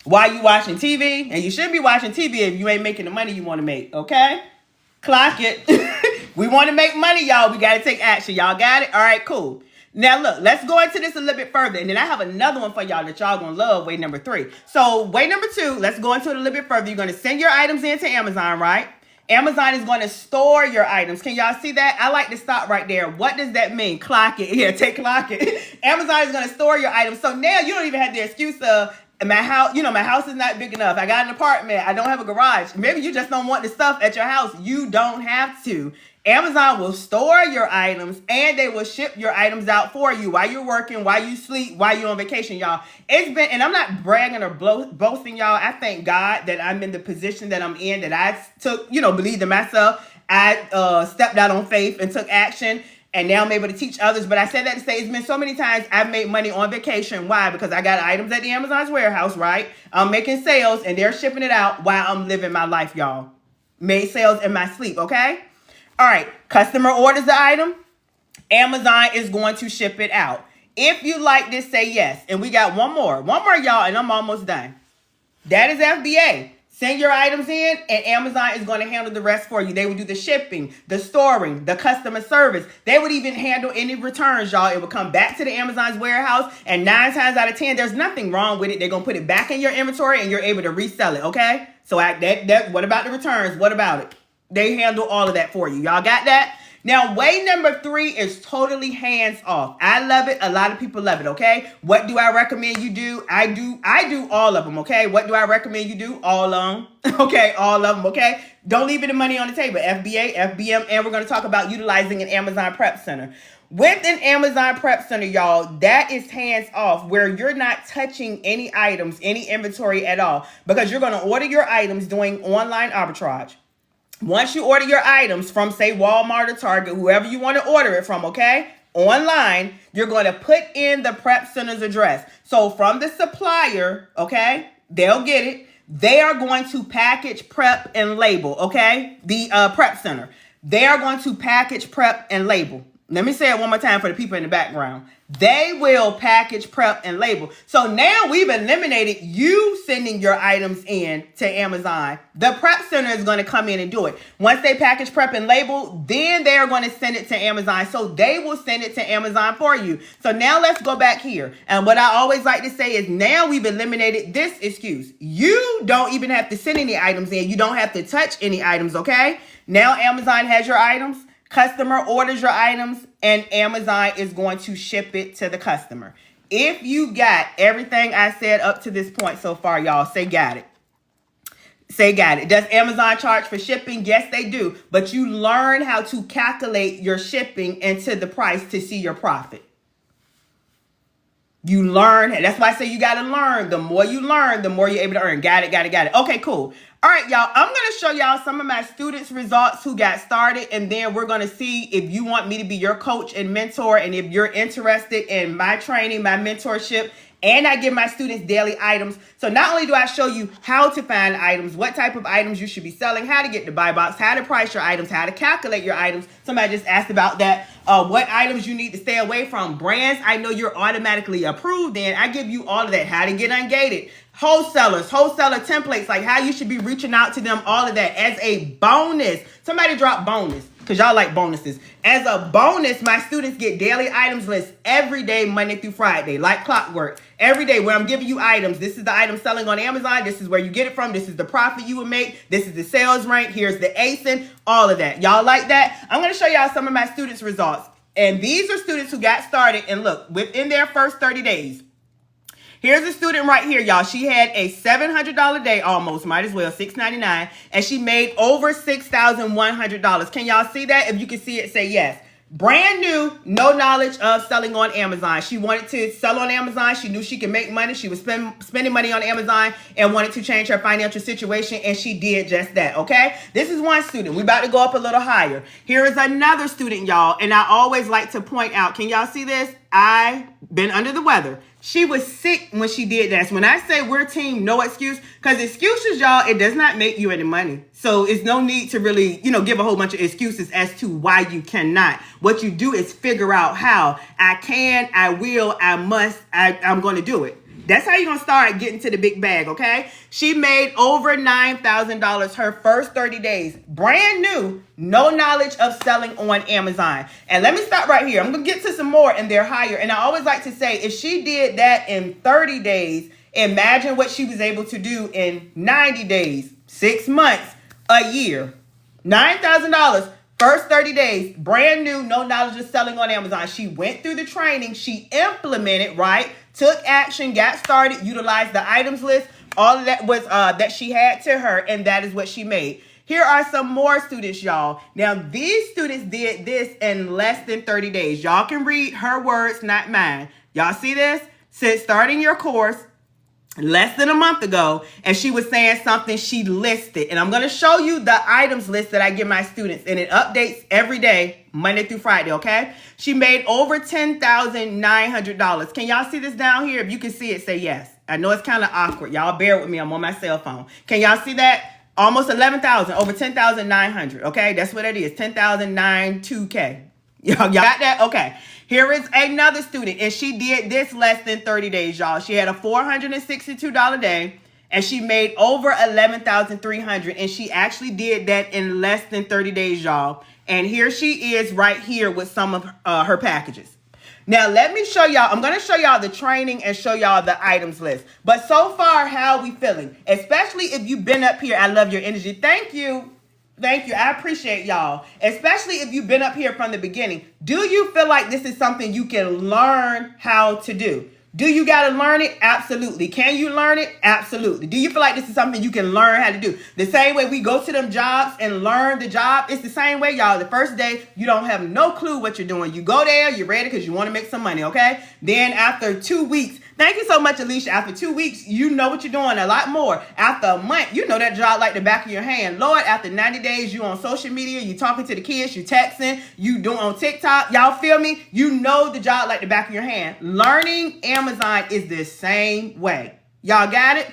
While you watching TV, and you should be watching TV if you ain't making the money you want to make, okay? Clock it. We want to make money, y'all. We got to take action. Y'all got it? All right, cool. Now, look, let's go into this a little bit further. And then I have another one for y'all that y'all going to love, way number 3. So, way number 2, let's go into it a little bit further. You're going to send your items into Amazon, right? Amazon is going to store your items. Can y'all see that? I like to stop right there. What does that mean? Clock it. Yeah, clock it. Amazon is going to store your items. So now you don't even have the excuse of, my house, my house is not big enough. I got an apartment. I don't have a garage. Maybe you just don't want the stuff at your house. You don't have to. Amazon will store your items and they will ship your items out for you while you're working, while you sleep, while you're on vacation, y'all. It's been, and I'm not bragging or boasting, y'all. I thank God that I'm in the position that I'm in, that I took, believed in myself. I stepped out on faith and took action. And now I'm able to teach others. But I said that to say it's been so many times I've made money on vacation. Why? Because I got items at the Amazon's warehouse, right? I'm making sales and they're shipping it out while I'm living my life, y'all. Made sales in my sleep, okay? All right, customer orders the item. Amazon is going to ship it out. If you like this, say yes. And we got one more, y'all, and I'm almost done. That is FBA. Send your items in and Amazon is going to handle the rest for you. They would do the shipping, the storing, the customer service. They would even handle any returns, y'all. It would come back to the Amazon's warehouse and 9 times out of 10, there's nothing wrong with it. They're going to put it back in your inventory and you're able to resell it, okay? So what about the returns? What about it? They handle all of that for you. Y'all got that? Now, way number 3 is totally hands off. I love it. A lot of people love it, okay? What do I recommend you do? I do all of them, okay? What do I recommend you do? All of them, okay? All of them, okay? Don't leave any money on the table. FBA, FBM, and we're going to talk about utilizing an Amazon Prep Center. With an Amazon Prep Center, y'all, that is hands off, where you're not touching any items, any inventory at all, because you're going to order your items doing online arbitrage. Once you order your items from, say, Walmart or Target, whoever you want to order it from, okay, online, you're going to put in the Prep Center's address. So from the supplier, okay, they'll get it. They are going to package, prep, and label, okay, the Prep Center. They are going to package, prep, and label. Let me say it one more time for the people in the background. They will package, prep, and label. So now we've eliminated you sending your items in to Amazon. The Prep Center is going to come in and do it. Once they package, prep, and label, then they are going to send it to Amazon. So they will send it to Amazon for you. So now let's go back here. And what I always like to say is now we've eliminated this excuse. You don't even have to send any items in. You don't have to touch any items, okay? Now Amazon has your items. Customer orders your items, and Amazon is going to ship it to the customer. If you got everything I said up to this point so far, y'all, say got it. Say got it. Does Amazon charge for shipping? Yes, they do. But you learn how to calculate your shipping into the price to see your profit. You learn. That's why I say you got to learn. The more you learn, the more you're able to earn. Got it, got it, got it. Okay, cool. All right, y'all, I'm going to show y'all some of my students' results who got started, and then we're going to see if you want me to be your coach and mentor, and if you're interested in my training, my mentorship, and I give my students daily items. So not only do I show you how to find items, what type of items you should be selling, how to get the buy box, how to price your items, how to calculate your items. Somebody just asked about that. What items you need to stay away from. Brands I know you're automatically approved in. I give you all of that. How to get ungated. Wholesaler templates, like how you should be reaching out to them, all of that as a bonus. Somebody drop bonus, because y'all like bonuses. As a bonus, my students get daily items lists every day, Monday through Friday, like clockwork. Every day where I'm giving you items. This is the item selling on Amazon. This is where you get it from. This is the profit you would make. This is the sales rank. Here's the ASIN, all of that. Y'all like that? I'm going to show y'all some of my students' results. And these are students who got started, and look, within their first 30 days. Here's a student right here, y'all. She had a $700 day almost, might as well, $699, and she made over $6,100. Can y'all see that? If you can see it, say yes. Brand new, no knowledge of selling on Amazon. She wanted to sell on Amazon. She knew she could make money. She was spending money on Amazon and wanted to change her financial situation, and she did just that, okay? This is one student. We're about to go up a little higher. Here is another student, y'all, and I always like to point out, can y'all see this? I've been under the weather. She was sick when she did that. So when I say we're team, no excuse, because excuses, y'all, it does not make you any money. So it's no need to really, give a whole bunch of excuses as to why you cannot. What you do is figure out how. I can, I will, I must, I'm going to do it. That's how you're going to start getting to the big bag, okay? She made over $9,000 her first 30 days. Brand new, no knowledge of selling on Amazon. And let me stop right here. I'm going to get to some more, and they're higher. And I always like to say, if she did that in 30 days, imagine what she was able to do in 90 days, 6 months, a year. $9,000. First 30 days, brand new, no knowledge of selling on Amazon. She went through the training. She implemented, right? Took action, got started, utilized the items list. All of that was that she had to her, and that is what she made. Here are some more students, y'all. Now, these students did this in less than 30 days. Y'all can read her words, not mine. Y'all see this? Since starting your course, less than a month ago, and she was saying something she listed. And I'm going to show you the items list that I give my students, and it updates every day, Monday through Friday, okay? She made over $10,900. Can y'all see this down here? If you can see it, say yes. I know it's kind of awkward. Y'all bear with me. I'm on my cell phone. Can y'all see that? Almost 11,000, over 10,900, okay? That's what it is, 10,092K. Y'all got that? Okay. Here is another student, and she did this less than 30 days, y'all. She had a $462 day, and she made over $11,300, and she actually did that in less than 30 days, y'all. And here she is right here with some of her packages. Now, let me show y'all. I'm going to show y'all the training and show y'all the items list. But so far, how are we feeling? Especially if you've been up here. I love your energy. Thank you. Thank you. I appreciate y'all, especially if you've been up here from the beginning. Do you feel like this is something you can learn how to do? Do you got to learn it? Absolutely. Can you learn it? Absolutely. Do you feel like this is something you can learn how to do? The same way we go to them jobs and learn the job, it's the same way, y'all. The first day, you don't have no clue what you're doing. You go there, you're ready because you want to make some money, okay? Then after 2 weeks, thank you so much, Alicia. After 2 weeks, you know what you're doing a lot more. After a month, you know that job like the back of your hand. Lord, after 90 days, you on social media, you talking to the kids, you texting, you doing on TikTok. Y'all feel me? You know the job like the back of your hand. Learning Amazon is the same way. Y'all got it?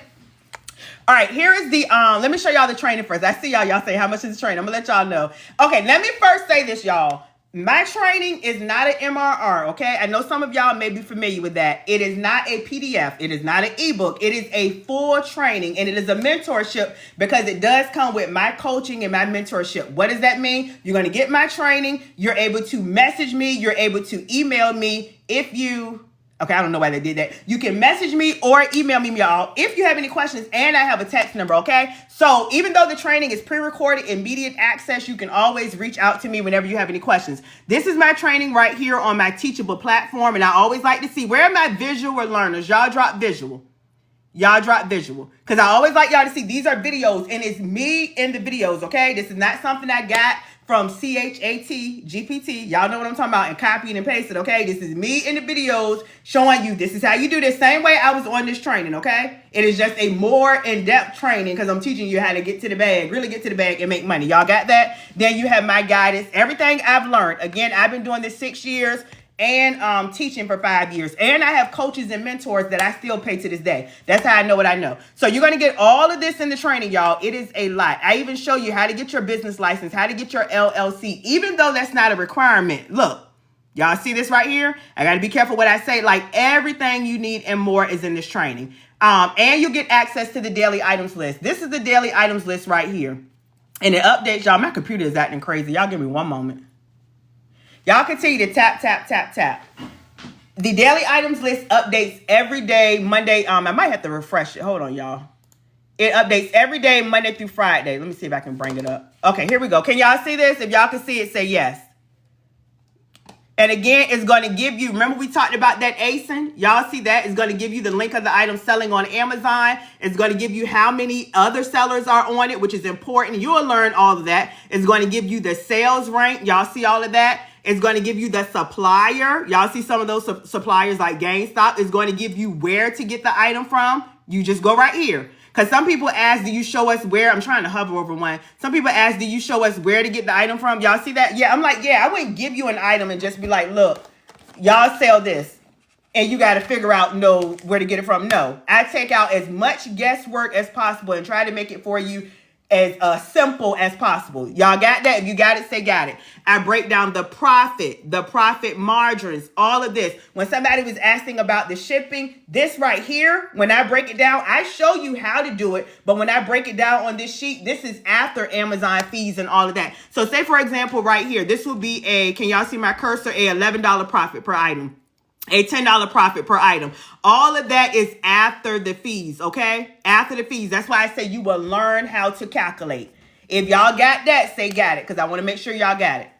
All right, here is the, let me show y'all the training first. I see y'all say, how much is the training? I'm gonna let y'all know. Okay, let me first say this, y'all. My training is not an MRR, okay? I know some of y'all may be familiar with that. It is not a PDF. It is not an ebook. It is a full training, and it is a mentorship because it does come with my coaching and my mentorship. What does that mean? You're going to get my training. You're able to message me. You're able to email me if you... Okay, I don't know why they did that. You can message me or email me, y'all, if you have any questions, and I have a text number, okay? So even though the training is pre-recorded, immediate access, you can always reach out to me whenever you have any questions. This is my training right here on my Teachable platform, and I always like to see, where are my visual learners? Y'all drop visual. Y'all drop visual. Because I always like y'all to see, these are videos, and it's me in the videos, okay? This is not something I got from CHAT GPT. Y'all know what I'm talking about, and copied and pasted, okay? This is me in the videos showing you this is how you do this. Same way I was on this training, okay? It is just a more in-depth training because I'm teaching you how to get to the bag, really get to the bag and make money. Y'all got that? Then you have my guidance, everything I've learned. Again, I've been doing this 6 years and teaching for 5 years. And I have coaches and mentors that I still pay to this day. That's how I know what I know. So you're going to get all of this in the training, y'all. It is a lot. I even show you how to get your business license, how to get your LLC, even though that's not a requirement. Look, y'all see this right here? I got to be careful what I say. Like, everything you need and more is in this training. And you'll get access to the daily items list. This is the daily items list right here. And it updates, y'all. My computer is acting crazy. Y'all give me one moment. Y'all continue to tap, tap, tap, tap. The daily items list updates every day, Monday. I might have to refresh it. Hold on, y'all. It updates every day, Monday through Friday. Let me see if I can bring it up. Okay, here we go. Can y'all see this? If y'all can see it, say yes. And again, it's going to give you, remember we talked about that ASIN? Y'all see that? It's going to give you the link of the item selling on Amazon. It's going to give you how many other sellers are on it, which is important. You'll learn all of that. It's going to give you the sales rank. Y'all see all of that? It's going to give you the supplier. Y'all see some of those suppliers like GameStop. It's going to give you where to get the item from. You just go right here. Because some people ask, do you show us where? I'm trying to hover over one. Some people ask, do you show us where to get the item from? Y'all see that? Yeah, I'm like, yeah, I wouldn't give you an item and just be like, look, y'all sell this. And you got to figure out, know where to get it from. No, I take out as much guesswork as possible and try to make it for you as simple as possible. Y'all got that? If you got it, say got it. I break down the profit margins, all of this. When somebody was asking about the shipping, this right here, when I break it down, I show you how to do it. But when I break it down on this sheet, this is after Amazon fees and all of that. So say, for example, right here, this will be a, can y'all see my cursor? A $11 profit per item. A $10 profit per item. All of that is after the fees, okay? After the fees. That's why I say you will learn how to calculate. If y'all got that, say got it, because I want to make sure y'all got it.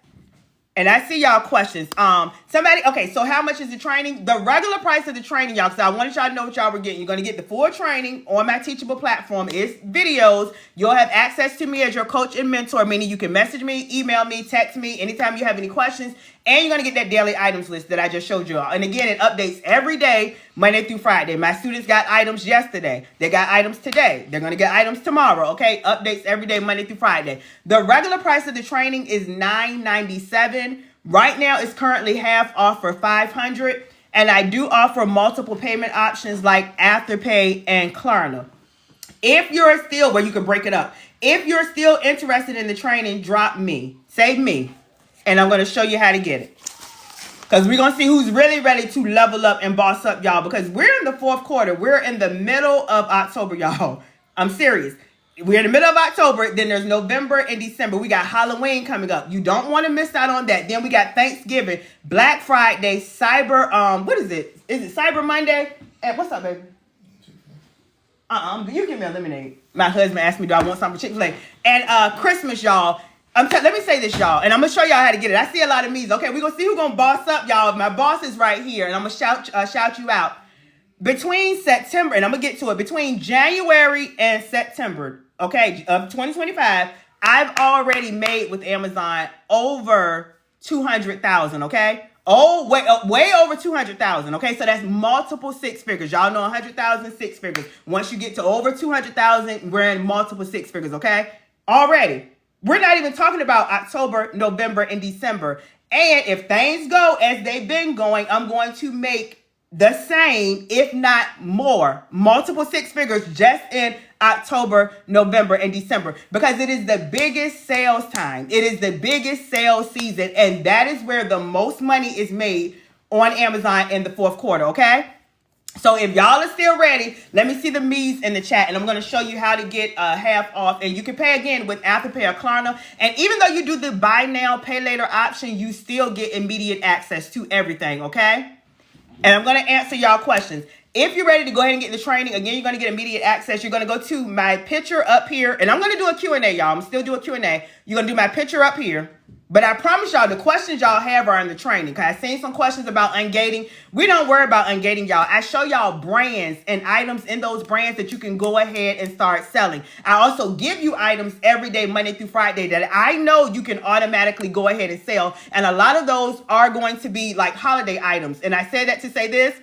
And I see y'all questions. Okay, so how much is the training? The regular price of the training, y'all, because I wanted y'all to know what y'all were getting. You're going to get the full training on my Teachable platform. It's videos. You'll have access to me as your coach and mentor, meaning you can message me, email me, text me anytime you have any questions. And you're going to get that daily items list that I just showed you all. And again, it updates every day, Monday through Friday. My students got items yesterday. They got items today. They're going to get items tomorrow, okay? Updates every day, Monday through Friday. The regular price of the training is $997. Right now, it's currently half off for $500. And I do offer multiple payment options like Afterpay and Klarna. If you're still, well, you can break it up. If you're still interested in the training, drop me. Save me. And I'm going to show you how to get it. Because we're going to see who's really ready to level up and boss up, y'all. Because we're in the fourth quarter. We're in the middle of October, y'all. I'm serious. We're in the middle of October. Then there's November and December. We got Halloween coming up. You don't want to miss out on that. Then we got Thanksgiving, Black Friday, Cyber, what is it? Is it Cyber Monday? And what's up, baby? You give me a lemonade. My husband asked me, do I want something for Chick-fil-A? And Christmas, y'all. Let me say this, y'all, and I'm going to show y'all how to get it. I see a lot of me's. Okay, we're going to see who's going to boss up, y'all. My boss is right here, and I'm going to shout you out. Between September, and I'm going to get to it, between January and September, okay, of 2025, I've already made with Amazon over 200,000, okay? Oh, way over 200,000, okay? So that's multiple six figures. Y'all know 100,000, six figures. Once you get to over 200,000, we're in multiple six figures, okay? Already. We're not even talking about October, November, and December. And if things go as they've been going, I'm going to make the same, if not more, multiple six figures just in October, November, and December, because it is the biggest sales time. It is the biggest sales season, and that is where the most money is made on Amazon in the fourth quarter, okay? So if y'all are still ready, let me see the me's in the chat, and I'm going to show you how to get half off. And you can pay again with Apple Pay or Klarna. And even though you do the buy now, pay later option, you still get immediate access to everything, okay? And I'm going to answer y'all questions. If you're ready to go ahead and get the training, again, you're going to get immediate access. You're going to go to my picture up here, and I'm going to do a Q&A, y'all. I'm still doing a Q&A. You're going to do my picture up here. But I promise y'all, the questions y'all have are in the training. Because I've seen some questions about ungating. We don't worry about ungating, y'all. I show y'all brands and items in those brands that you can go ahead and start selling. I also give you items every day, Monday through Friday, that I know you can automatically go ahead and sell. And a lot of those are going to be like holiday items. And I say that to say this.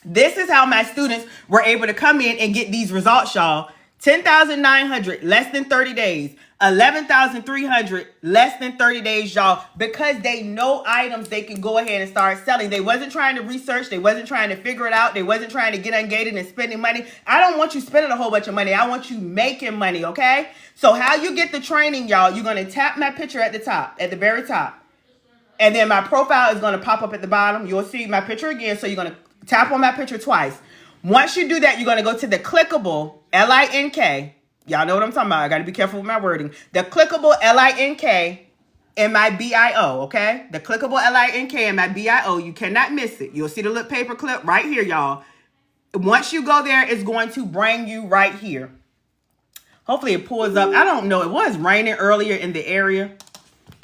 This is how my students were able to come in and get these results, y'all. 10,900, less than 30 days. 11,300, less than 30 days, y'all, because they know items they can go ahead and start selling. They wasn't trying to research. They wasn't trying to figure it out. They wasn't trying to get ungated and spending money. I don't want you spending a whole bunch of money. I want you making money, okay? So how you get the training, y'all, you're going to tap my picture at the top, at the very top. And then my profile is going to pop up at the bottom. You'll see my picture again. So you're going to tap on my picture twice. Once you do that, you're going to go to the clickable, L-I-N-K. Y'all know what I'm talking about. I got to be careful with my wording. The clickable L-I-N-K and my B-I-O, okay? The clickable L-I-N-K and my B-I-O. You cannot miss it. You'll see the little paper clip right here, y'all. Once you go there, it's going to bring you right here. Hopefully it pulls up. I don't know. It was raining earlier in the area.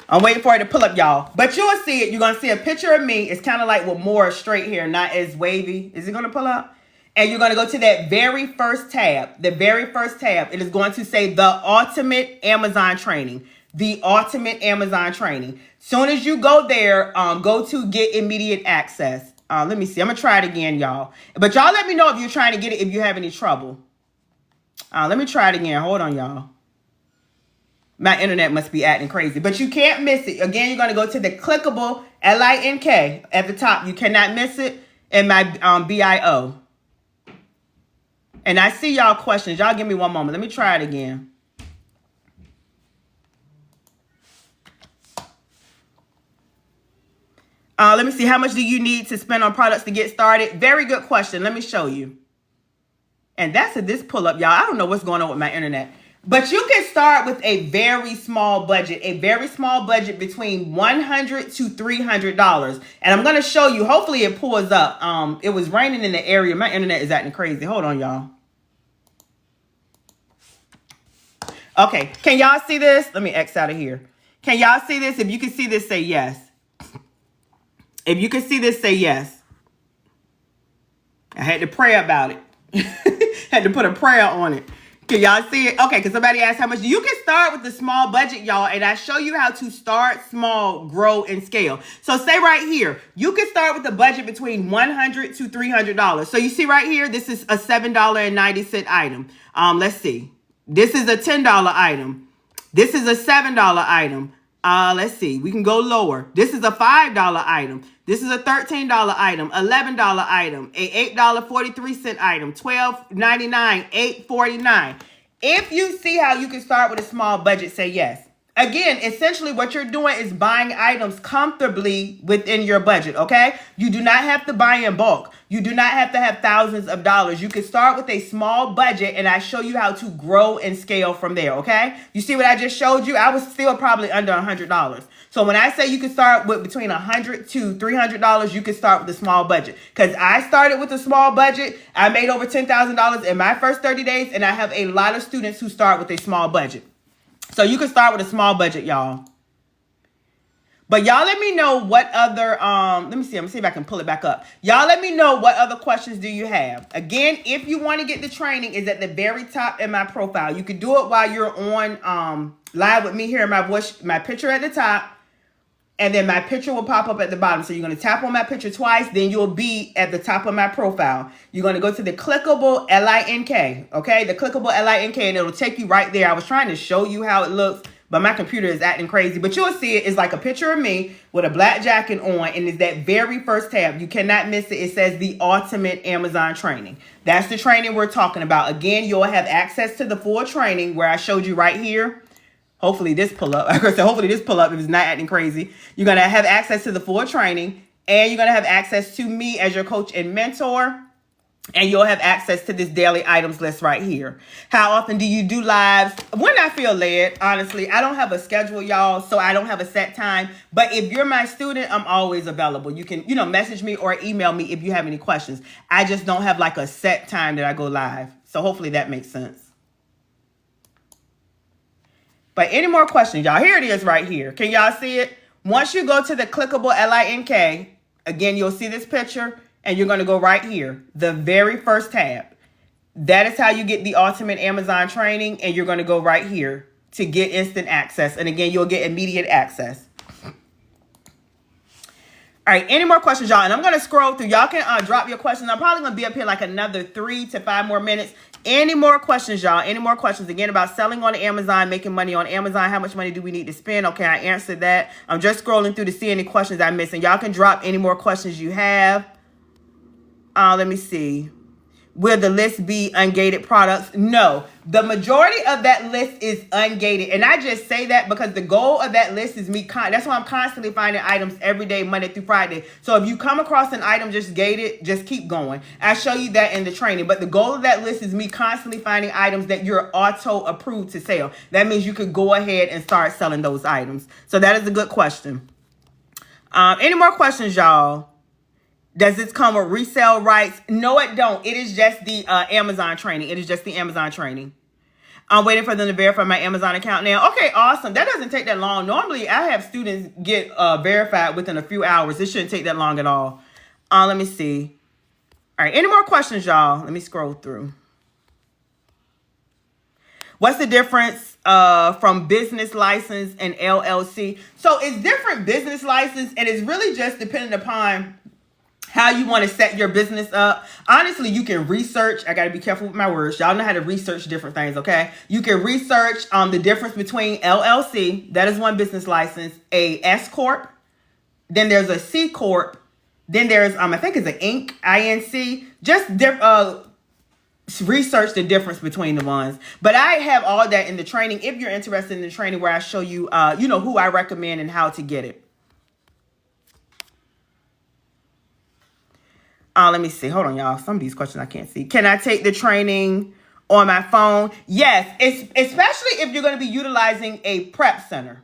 I'm waiting for it to pull up, y'all. But you'll see it. You're going to see a picture of me. It's kind of like with more straight hair, not as wavy. Is it going to pull up? And you're going to go to that very first tab. The very first tab. It is going to say the ultimate Amazon training. The ultimate Amazon training. Soon as you go there, go to get immediate access. Let me see. I'm going to try it again, y'all. But y'all let me know if you're trying to get it, if you have any trouble. Let me try it again. Hold on, y'all. My internet must be acting crazy. But you can't miss it. Again, you're going to go to the clickable L-I-N-K at the top. You cannot miss it. And my B-I-O. And I see y'all questions. Y'all give me one moment. Let me try it again. Let me see. How much do you need to spend on products to get started? Very good question. Let me show you. And that's this pull up, y'all. I don't know what's going on with my internet. But you can start with a very small budget. A very small budget between $100 to $300. And I'm going to show you. Hopefully it pulls up. It was raining in the area. My internet is acting crazy. Hold on, y'all. Okay. Can y'all see this? Let me X out of here. Can y'all see this? If you can see this, say yes. If you can see this, say yes. I had to pray about it. Had to put a prayer on it. Can y'all see it? Okay, because somebody asked how much. You can start with the small budget, y'all, and I show you how to start small, grow, and scale. So say right here, you can start with a budget between $100 to $300. So you see right here, this is a $7.90 item. Let's see. This is a $10 item. This is a $7 item. Let's see. We can go lower. This is a $5 item. This is a $13 item, $11 item, a $8.43 item, $12.99, $8.49. If you see how you can start with a small budget, say yes. Again, essentially what you're doing is buying items comfortably within your budget, okay? You do not have to buy in bulk. You do not have to have thousands of dollars. You can start with a small budget, and I show you how to grow and scale from there, okay? You see what I just showed you? I was still probably under $100. So when I say you can start with between $100 to $300, you can start with a small budget. Because I started with a small budget. I made over $10,000 in my first 30 days, and I have a lot of students who start with a small budget. So you can start with a small budget, y'all. But y'all let me know what other, let me see. I'm going to see if I can pull it back up. Y'all let me know what other questions do you have. Again, if you want to get the training, is at the very top in my profile. You can do it while you're on live with me here in my voice, my picture at the top. And then my picture will pop up at the bottom. So you're going to tap on my picture twice. Then you'll be at the top of my profile. You're going to go to the clickable LINK. Okay, the clickable LINK. And it'll take you right there. I was trying to show you how it looks, but my computer is acting crazy. But you'll see it is like a picture of me with a black jacket on. And it's that very first tab. You cannot miss it. It says the Ultimate Amazon Training. That's the training we're talking about. Again, you'll have access to the full training where I showed you right here. Hopefully this pull up. Like I said, hopefully this pull up if it's not acting crazy. You're going to have access to the full training, and you're going to have access to me as your coach and mentor, and you'll have access to this daily items list right here. How often do you do lives? When I feel led, honestly. I don't have a schedule, y'all, so I don't have a set time. But if you're my student, I'm always available. You can, message me or email me if you have any questions. I just don't have like a set time that I go live. So hopefully that makes sense. But any more questions, y'all? Here it is right here. Can y'all see it? Once you go to the clickable LINK, again, you'll see this picture, and you're going to go right here, the very first tab. That is how you get the Ultimate Amazon Training, and you're going to go right here to get instant access. And again, you'll get immediate access. All right, any more questions, y'all? And I'm going to scroll through. Y'all can drop your questions. I'm probably going to be up here like another 3 to 5 more minutes. Any more questions, y'all? Any more questions? Again, about selling on Amazon, making money on Amazon. How much money do we need to spend? Okay, I answered that. I'm just scrolling through to see any questions I missed. And y'all can drop any more questions you have. Let me see. Will the list be ungated products? No. The majority of that list is ungated. And I just say that because the goal of that list is me. That's why I'm constantly finding items every day, Monday through Friday. So if you come across an item just gated, just keep going. I show you that in the training. But the goal of that list is me constantly finding items that you're auto approved to sell. That means you could go ahead and start selling those items. So that is a good question. Any more questions, y'all? Does this come with resale rights? No, it don't. It is just the Amazon training. It is just the Amazon training. I'm waiting for them to verify my Amazon account now. Okay, awesome. That doesn't take that long. Normally, I have students get verified within a few hours. It shouldn't take that long at all. Let me see. All right, any more questions, y'all? Let me scroll through. What's the difference from business license and LLC? So it's different business license, and it's really just dependent upon how you want to set your business up. Honestly, you can research. I got to be careful with my words. Y'all know how to research different things, okay? You can research the difference between LLC, that is one business license, a S Corp, then there's a C Corp, then there's, I think it's an Inc, INC. Just research the difference between the ones. But I have all that in the training if you're interested in the training where I show you, who I recommend and how to get it. Let me see. Hold on, y'all. Some of these questions I can't see. Can I take the training on my phone? Yes, especially if you're going to be utilizing a prep center.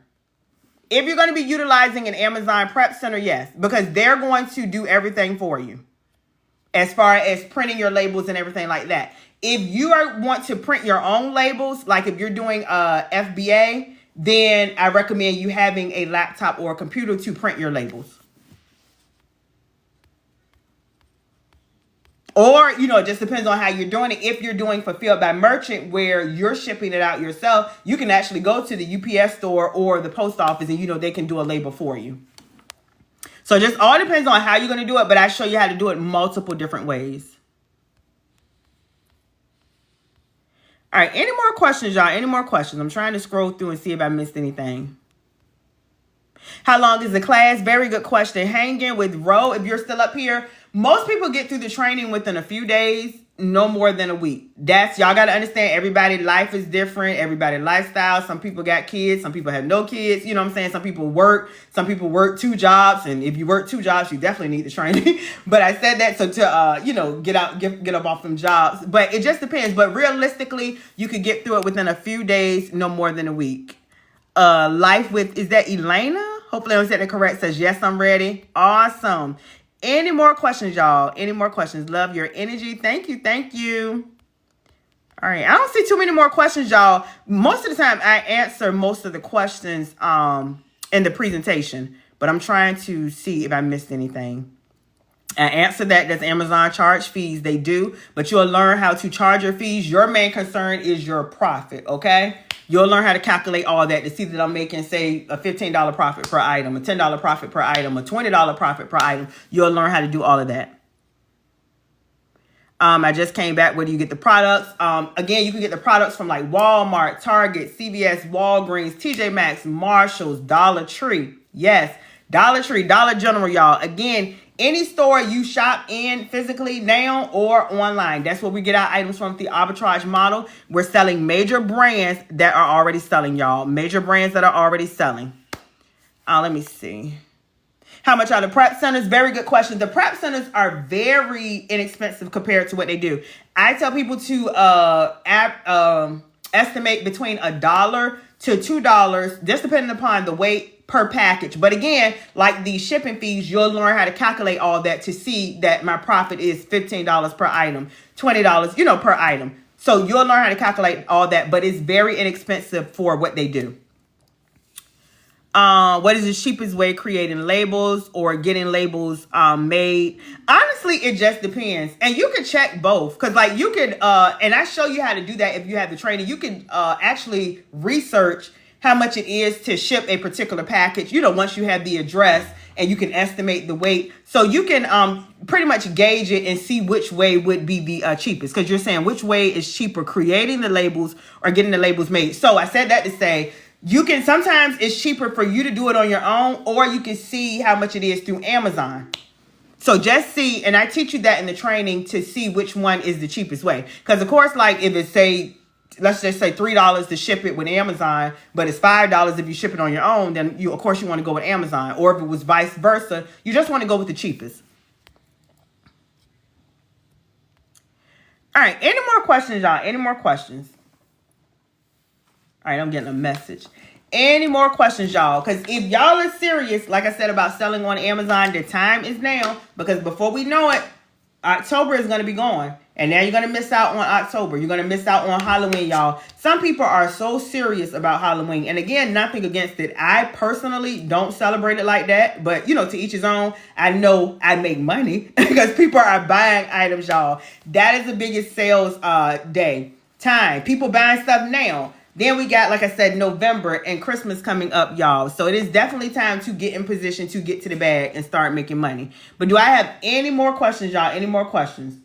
If you're going to be utilizing an Amazon prep center, yes, because they're going to do everything for you as far as printing your labels and everything like that. If you want to print your own labels, like if you're doing FBA, then I recommend you having a laptop or a computer to print your labels. Or, it just depends on how you're doing it. If you're doing fulfilled by merchant where you're shipping it out yourself, you can actually go to the UPS store or the post office and, they can do a label for you. So it just all depends on how you're going to do it. But I show you how to do it multiple different ways. All right. Any more questions, y'all? Any more questions? I'm trying to scroll through and see if I missed anything. How long is the class? Very good question. Hang in with Ro if you're still up here. Most people get through the training within a few days. no more than a week. That's, y'all got to understand, everybody's life is different. Everybody's lifestyle. Some people got kids. Some people have no kids. You know what I'm saying? Some people work. Some people work 2 jobs. And if you work 2 jobs, you definitely need the training. But I said that so to, you know, get up off them jobs. But it just depends. But realistically, you could get through it within a few days, no more than a week. Life with, is that Elena? Hopefully I said that correct. Says, yes, I'm ready. Awesome. Any more questions, y'all? Any more questions? Love your energy. Thank you. Thank you. All right. I don't see too many more questions, y'all. Most of the time, I answer most of the questions in the presentation, but I'm trying to see if I missed anything. I answer that. Does Amazon charge fees? They do, but you'll learn how to charge your fees. Your main concern is your profit, okay? You'll learn how to calculate all that to see that I'm making, say, a $15 profit per item, a $10 profit per item, a $20 profit per item. You'll learn how to do all of that. I just came back. Where do you get the products? Again, you can get the products from like Walmart, Target, CVS, Walgreens, TJ Maxx, Marshalls, Dollar Tree. Yes, Dollar Tree, Dollar General, y'all. Again, any store you shop in physically now or online. That's where we get our items from, the arbitrage model. We're selling major brands that are already selling, y'all. Major brands that are already selling. Let me see. How much are the prep centers? Very good question. The prep centers are very inexpensive compared to what they do. I tell people to estimate between $1 to $2, just depending upon the weight per package. But again, like the shipping fees, you'll learn how to calculate all that to see that my profit is $15 per item, $20, you know, per item. So you'll learn how to calculate all that, but it's very inexpensive for what they do. What is the cheapest way of creating labels or getting labels made? Honestly, it just depends. And you can check both. Because like you could, and I show you how to do that if you have the training. You can actually research how much it is to ship a particular package, you know, once you have the address and you can estimate the weight. So you can pretty much gauge it and see which way would be the cheapest. Because you're saying which way is cheaper, creating the labels or getting the labels made. So I said that to say, you can, sometimes it's cheaper for you to do it on your own, or you can see how much it is through Amazon. So just see, and I teach you that in the training to see which one is the cheapest way. Because of course, like if it's say, let's just say $3 to ship it with Amazon, but it's $5 if you ship it on your own, then you, of course, you want to go with Amazon. Or if it was vice versa, you just want to go with the cheapest. All right, any more questions, y'all? Any more questions? All right, I'm getting a message. Any more questions, y'all? Because if y'all are serious, like I said, about selling on Amazon, the time is now. Because before we know it, October is going to be gone. And now you're going to miss out on October. You're going to miss out on Halloween, y'all. Some people are so serious about Halloween. And again, nothing against it. I personally don't celebrate it like that. But, you know, to each his own. I know I make money because people are buying items, y'all. That is the biggest sales day. Time. People buying stuff now. Then we got, like I said, November and Christmas coming up, y'all. So it is definitely time to get in position to get to the bag and start making money. But do I have any more questions, y'all? Any more questions?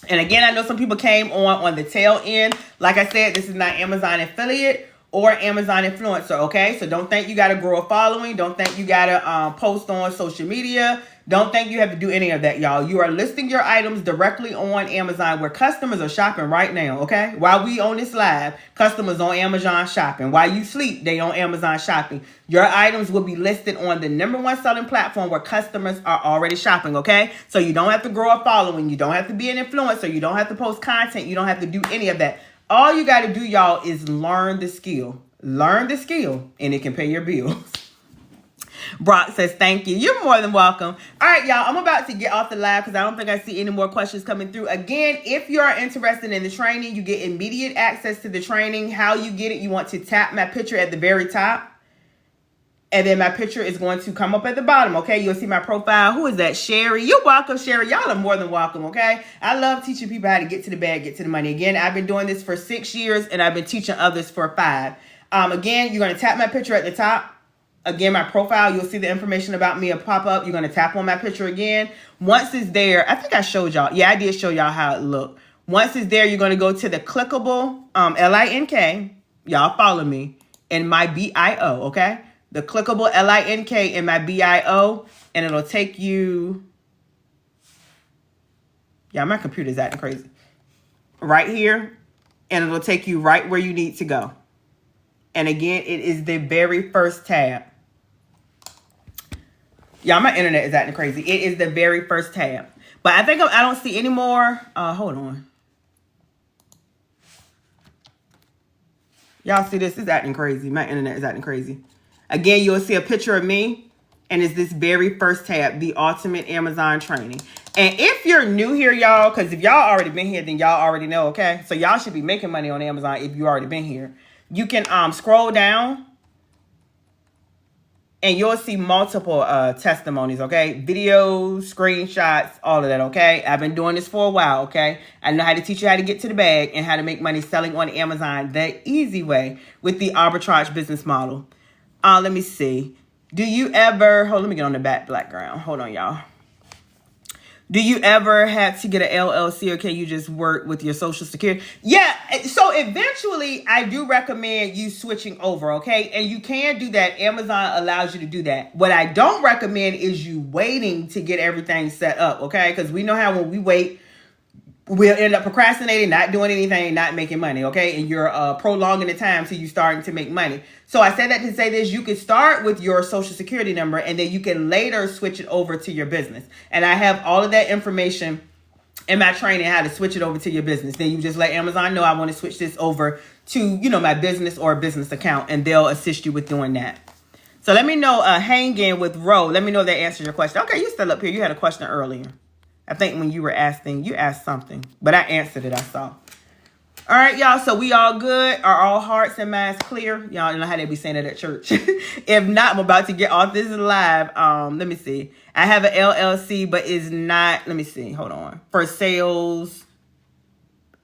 And again, I know some people came on the tail end. Like I said, this is not Amazon affiliate or Amazon influencer, okay? So don't think you got to grow a following. Don't think you got to post on social media. Don't think you have to do any of that, y'all. You are listing your items directly on Amazon where customers are shopping right now, okay? While we on this live, customers on Amazon shopping. While you sleep, they on Amazon shopping. Your items will be listed on the #1 selling platform where customers are already shopping, okay? So you don't have to grow a following. You don't have to be an influencer. You don't have to post content. You don't have to do any of that. All you got to do, y'all, is learn the skill. Learn the skill, and it can pay your bills. Brock says, thank you. You're more than welcome. All right, y'all. I'm about to get off the live because I don't think I see any more questions coming through. Again, if you are interested in the training, you get immediate access to the training. How you get it, you want to tap my picture at the very top. And then my picture is going to come up at the bottom, okay? You'll see my profile. Who is that? Sherry. You're welcome, Sherry. Y'all are more than welcome, okay? I love teaching people how to get to the bag, get to the money. Again, I've been doing this for 6 years, and I've been teaching others for 5. Again, you're going to tap my picture at the top. Again, my profile, you'll see the information about me pop up. You're going to tap on my picture again. Once it's there, I think I showed y'all. Yeah, I did show y'all how it looked. Once it's there, you're going to go to the clickable, L-I-N-K. Y'all follow me. And my B-I-O, okay? The clickable L-I-N-K and my B-I-O. And it'll take you Yeah, my computer's acting crazy. Right here, and it'll take you right where you need to go. And again, it is the very first tab. Y'all, my internet is acting crazy. It is the very first tab. But I think I don't see any more. Hold on. Y'all see this? It's acting crazy. My internet is acting crazy. Again, you'll see a picture of me. And it's this very first tab, the Ultimate Amazon Training. And if you're new here, y'all, because if y'all already been here, then y'all already know, okay? So y'all should be making money on Amazon if you already been here. You can scroll down. And you'll see multiple testimonies, okay? Videos, screenshots, all of that, okay? I've been doing this for a while, okay? I know how to teach you how to get to the bag and how to make money selling on Amazon the easy way with the arbitrage business model. Let me see. Do you ever... Hold, let me get on the background. Hold on, y'all. Do you ever have to get an LLC, or can you just work with your Social Security? Yeah, so eventually I do recommend you switching over, okay? And you can do that. Amazon allows you to do that. What I don't recommend is you waiting to get everything set up, okay? Because we know how when we wait, we'll end up procrastinating, not doing anything, not making money, okay? And you're prolonging the time till you starting to make money. So I said that to say this: you can start with your Social Security number, and then you can later switch it over to your business. And I have all of that information in my training, how to switch it over to your business. Then you just let Amazon know, I want to switch this over to, you know, my business or a business account, and they'll assist you with doing that. So let me know, hang in with Ro. Let me know if that answers your question. Okay, you still up here. You had a question earlier. I think when you were asking, you asked something, but I answered it, I saw. All right, y'all. So we all good? Are all hearts and minds clear? Y'all know how they be saying it at church. If not, I'm about to get off this live. Let me see. I have an LLC, but it's not, let me see. Hold on. For sales,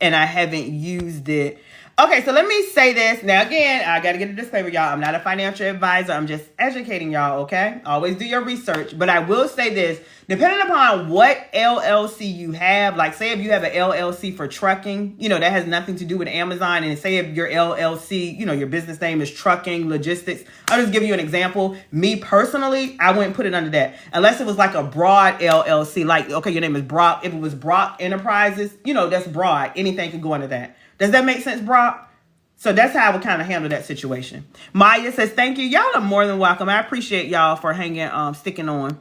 and I haven't used it. Okay, so let me say this. Now, again, I got to get a disclaimer, y'all. I'm not a financial advisor. I'm just educating y'all, okay? Always do your research. But I will say this. Depending upon what LLC you have, like say if you have an LLC for trucking, you know, that has nothing to do with Amazon. And say if your LLC, you know, your business name is trucking, logistics. I'll just give you an example. Me personally, I wouldn't put it under that. Unless it was like a broad LLC. Like, okay, your name is Brock. If it was Brock Enterprises, you know, that's broad. Anything could go under that. Does that make sense, Brock? So that's how I would kind of handle that situation. Maya says, thank you. Y'all are more than welcome. I appreciate y'all for hanging, sticking on.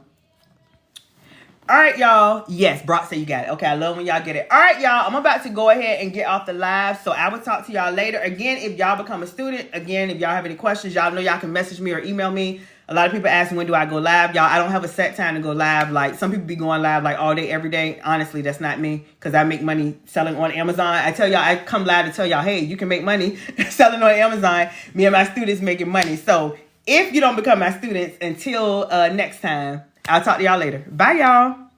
All right, y'all. Yes, Brock said you got it. Okay, I love when y'all get it. All right, y'all. I'm about to go ahead and get off the live. So I will talk to y'all later. Again, if y'all become a student, again, if y'all have any questions, y'all know y'all can message me or email me. A lot of people ask me, when do I go live? Y'all, I don't have a set time to go live. Like, some people be going live like all day, every day. Honestly, that's not me, because I make money selling on Amazon. I tell y'all, I come live to tell y'all, hey, you can make money selling on Amazon. Me and my students making money. So if you don't become my students, until next time, I'll talk to y'all later. Bye, y'all.